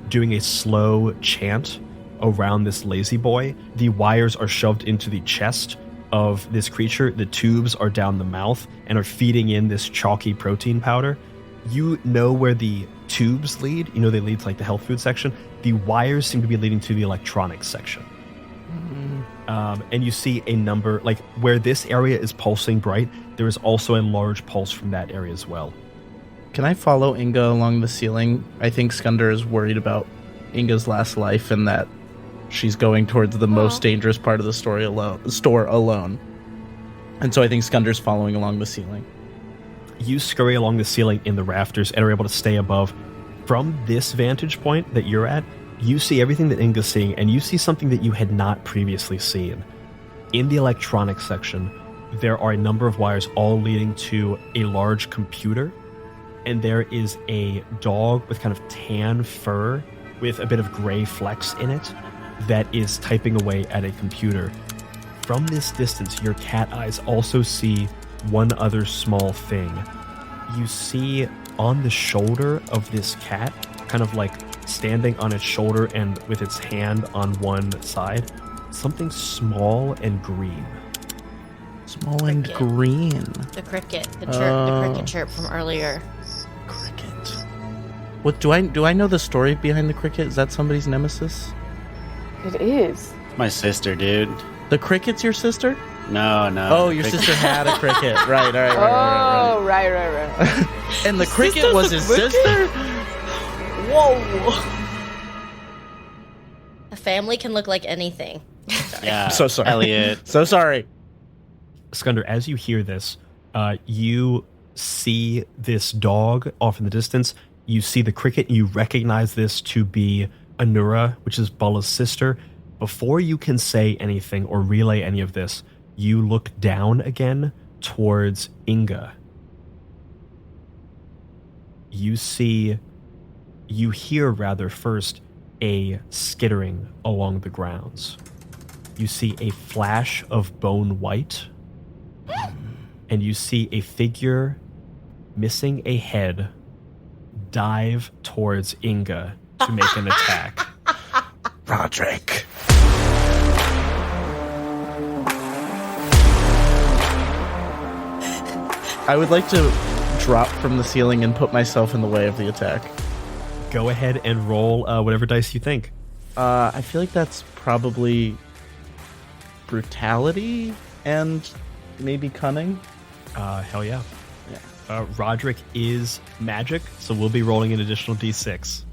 doing a slow chant around this lazy boy. The wires are shoved into the chest of this creature. The tubes are down the mouth and are feeding in this chalky protein powder. You know where the tubes lead. You know they lead to the health food section. The wires seem to be leading to the electronics section. And you see a number, where this area is pulsing bright, there is also a large pulse from that area as well. Can I follow Inga along the ceiling? I think Skunder is worried about Inga's last life and that she's going towards the most dangerous part of the store alone. And so I think Skunder's following along the ceiling. You scurry along the ceiling in the rafters and are able to stay above. From this vantage point that you're at, you see everything that Inga's seeing, and you see something that you had not previously seen. In the electronics section, there are a number of wires all leading to a large computer, and there is a dog with kind of tan fur with a bit of gray flecks in it that is typing away at a computer. From this distance, your cat eyes also see one other small thing. You see on the shoulder of this cat, kind of standing on its shoulder and with its hand on one side, something small and green. Small and green. The cricket. The cricket chirp from earlier. Cricket. What do I know the story behind the cricket? Is that somebody's nemesis? It is. My sister, dude. The cricket's your sister? No. Oh, your sister had a cricket. Right. Oh, right. And the cricket was his sister? Whoa. A family can look like anything. Yeah. So sorry. Elliot. So sorry. Skunder, as you hear this, you see this dog off in the distance. You see the cricket. You recognize this to be Anura, which is Bulla's sister. Before you can say anything or relay any of this, you look down again towards Inga. You see you hear rather first a skittering along the grounds. You see a flash of bone white, and you see a figure missing a head dive towards Inga to make an attack. Roderick. I would like to drop from the ceiling and put myself in the way of the attack. Go ahead and roll whatever dice you think. I feel like that's probably brutality and maybe cunning. Hell yeah. Yeah. Roderick is magic, so we'll be rolling an additional d6.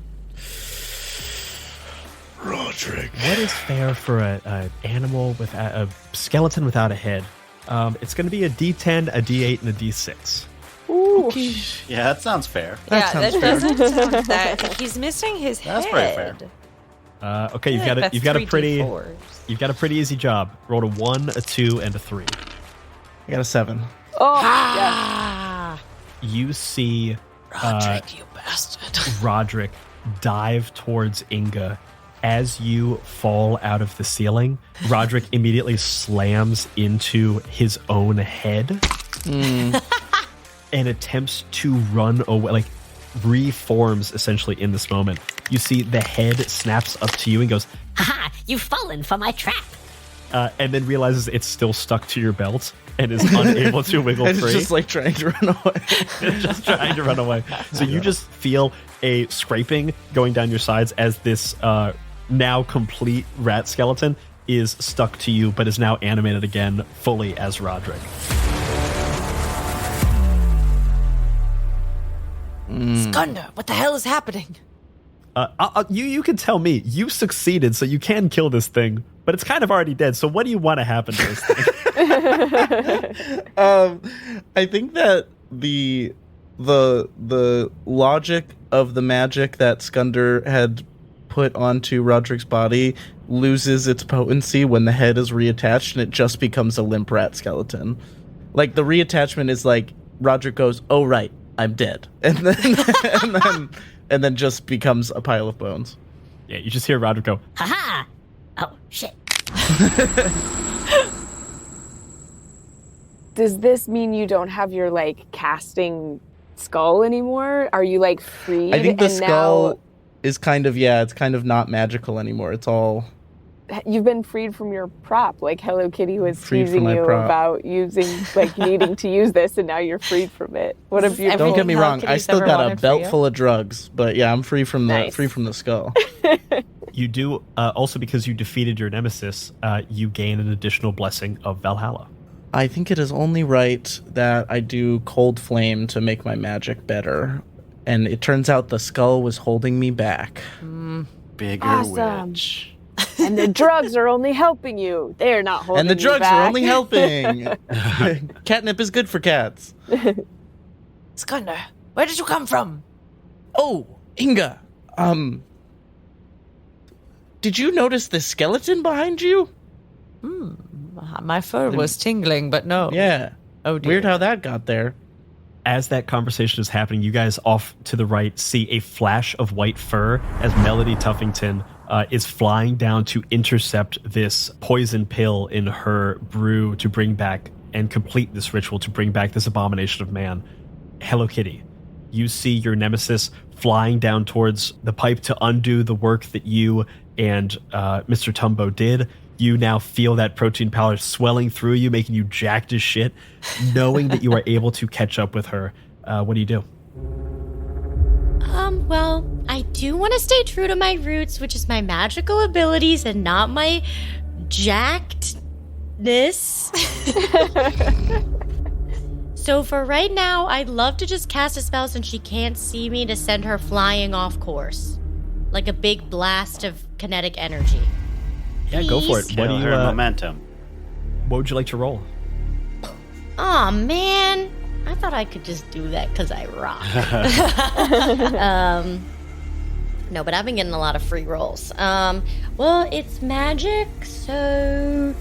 Roderick. What is fair for a animal with a skeleton without a head? It's going to be a d10, a d8, and a d6. Ooh. Yeah, that sounds fair. That sounds fair. doesn't sound that. He's missing his head. That's pretty fair. Okay, you've got a pretty easy job. Rolled a 1, a 2, and a 3. I got a 7. Oh, yes. You see Roderick, you bastard. Roderick dive towards Inga. As you fall out of the ceiling, Roderick immediately slams into his own head and attempts to run away, like reforms essentially in this moment. You see the head snaps up to you and goes, Haha, you've fallen for my trap. and then realizes it's still stuck to your belt and is unable to wiggle It's free. just like trying to run away. Just trying to run away. So you just feel a scraping going down your sides as this now complete rat skeleton is stuck to you, but is now animated again fully as Roderick. Skunda, what the hell is happening? You can tell me. You succeeded, so you can kill this thing, but it's kind of already dead. So what do you want to happen to this thing? I think that the logic of the magic that Skunder had put onto Roderick's body loses its potency when the head is reattached and it just becomes a limp rat skeleton. Like the reattachment is like Roderick goes, "Oh right, I'm dead," and then and then just becomes a pile of bones. Yeah, you just hear Roderick go, Haha. Oh, shit. Does this mean you don't have your like casting skull anymore? Are you like freed? I think the and skull is kind of it's kind of not magical anymore. It's all now you've been freed from your prop. Like Hello Kitty was Freed from teasing my you prop. about using like needing to use this, and now you're freed from it. What a beautiful. Don't get me Hello wrong. I Kitty's still ever got a wanted for belt you. full of drugs, but yeah, I'm free from Nice. the skull. you do, also because you defeated your nemesis, you gain an additional blessing of Valhalla. I think it is only right that I do cold flame to make my magic better. And it turns out the skull was holding me back. Bigger Awesome. witch. And the drugs are only helping you. They're not holding And the you drugs back. are only helping. Catnip is good for cats. Skunda, where did you come from? Oh, Inga. Did you notice the skeleton behind you? My fur was tingling, but no. Yeah. Oh dear. Weird how that got there. As that conversation is happening, you guys off to the right see a flash of white fur as Melody Tuffington is flying down to intercept this poison pill in her brew to bring back and complete this ritual to bring back this abomination of man. Hello Kitty, you see your nemesis flying down towards the pipe to undo the work that you and Mr. Tumbo did. You now feel that protein powder swelling through you, making you jacked as shit, knowing that you are able to catch up with her. What do you do? Well, I do want to stay true to my roots, which is my magical abilities and not my jackedness. So for right now, I'd love to just cast a spell since she can't see me to send her flying off course. Like a big blast of kinetic energy. Yeah, go for it. Kill her momentum. What would you like to roll? Aw, man. I thought I could just do that because I rock. No, but I've been getting a lot of free rolls. Well, it's magic, so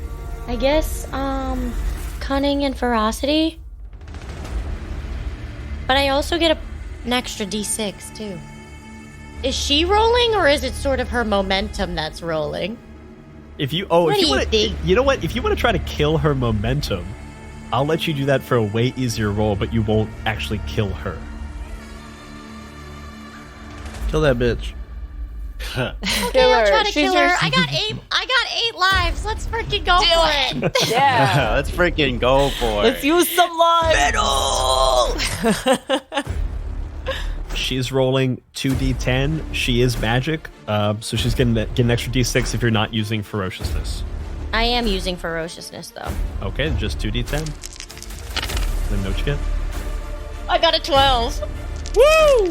I guess, cunning and ferocity. But I also get an extra d6, too. Is she rolling, or is it sort of her momentum that's rolling? If you What do you think? you know what? If you want to try to kill her momentum, I'll let you do that for a way easier roll, but you won't actually kill her. Kill that bitch. Okay, I'll try to She's kill your- her. I got 8 lives. Let's freaking go for it. Yeah. Let's freaking go for it. Let's use some live. She's rolling 2d10. She is magic, so she's getting an extra d6 if you're not using ferociousness. I am using ferociousness, though. Okay, just 2d10. Then know what you get. I got a 12. Woo!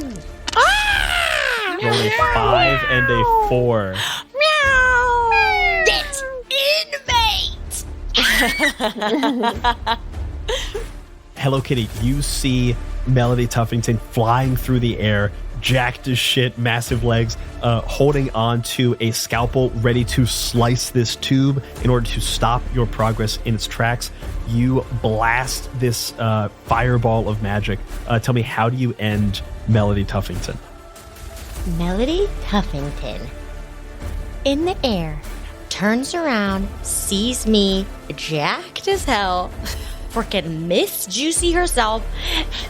Rolling 5 and a 4. That's inmate! Hello Kitty, you see Melody Tuffington flying through the air, jacked as shit, massive legs, holding on to a scalpel, ready to slice this tube in order to stop your progress in its tracks. You blast this fireball of magic. Tell me, how do you end Melody Tuffington? Melody Tuffington, in the air, turns around, sees me, jacked as hell, freaking Miss Juicy herself,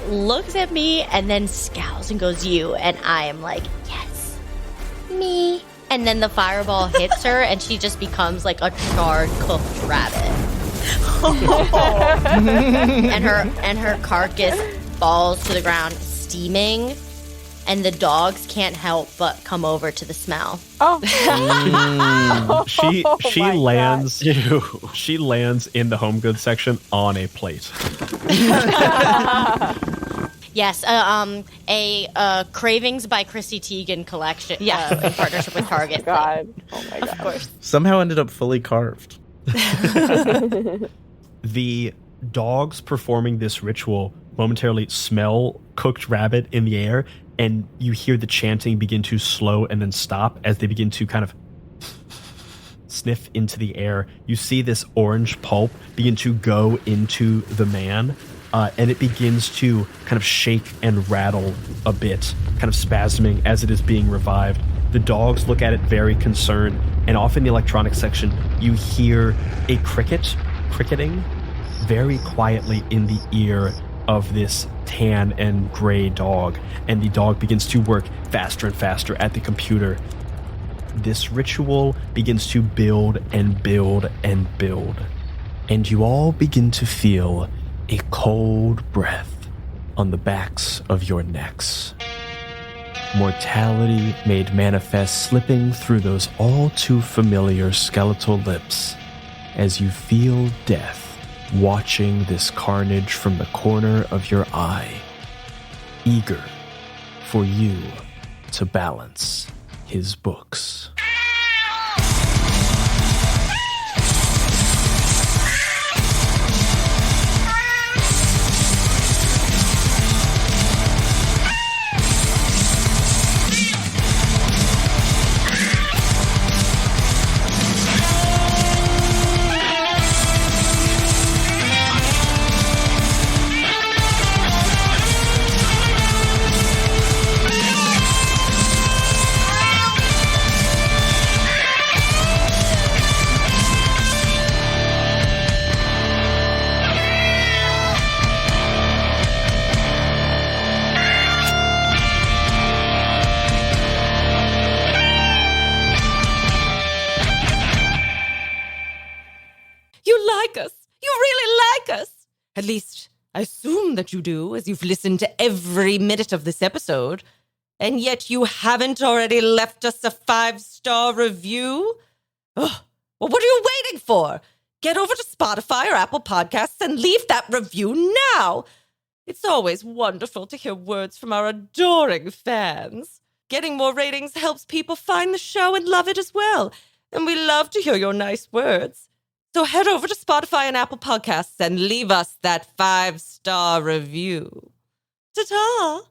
looks at me, and then scowls and goes, you. And I am like, yes, me. And then the fireball hits her, and she just becomes like a charred, cooked rabbit. and her carcass falls to the ground, steaming. And the dogs can't help but come over to the smell. Oh. She my lands she lands in the home goods section on a plate. Yes, a Cravings by Chrissy Teigen collection. Yeah. In partnership with Target. God. Oh my God. Of course. Somehow ended up fully carved. The dogs performing this ritual momentarily smell cooked rabbit in the air, and you hear the chanting begin to slow and then stop as they begin to kind of sniff into the air. You see this orange pulp begin to go into the man, and it begins to kind of shake and rattle a bit, kind of spasming as it is being revived. The dogs look at it very concerned, and off in the electronics section, you hear a cricketing very quietly in the ear of this tan and gray dog, and the dog begins to work faster and faster at the computer. This ritual begins to build and build and build, and you all begin to feel a cold breath on the backs of your necks. Mortality made manifest slipping through those all too familiar skeletal lips as you feel death watching this carnage from the corner of your eye, eager for you to balance his books. At least, I assume that you do, as you've listened to every minute of this episode. And yet you haven't already left us a 5-star review? Ugh. Well, what are you waiting for? Get over to Spotify or Apple Podcasts and leave that review now. It's always wonderful to hear words from our adoring fans. Getting more ratings helps people find the show and love it as well. And we love to hear your nice words. So head over to Spotify and Apple Podcasts and leave us that 5-star review. Ta-ta!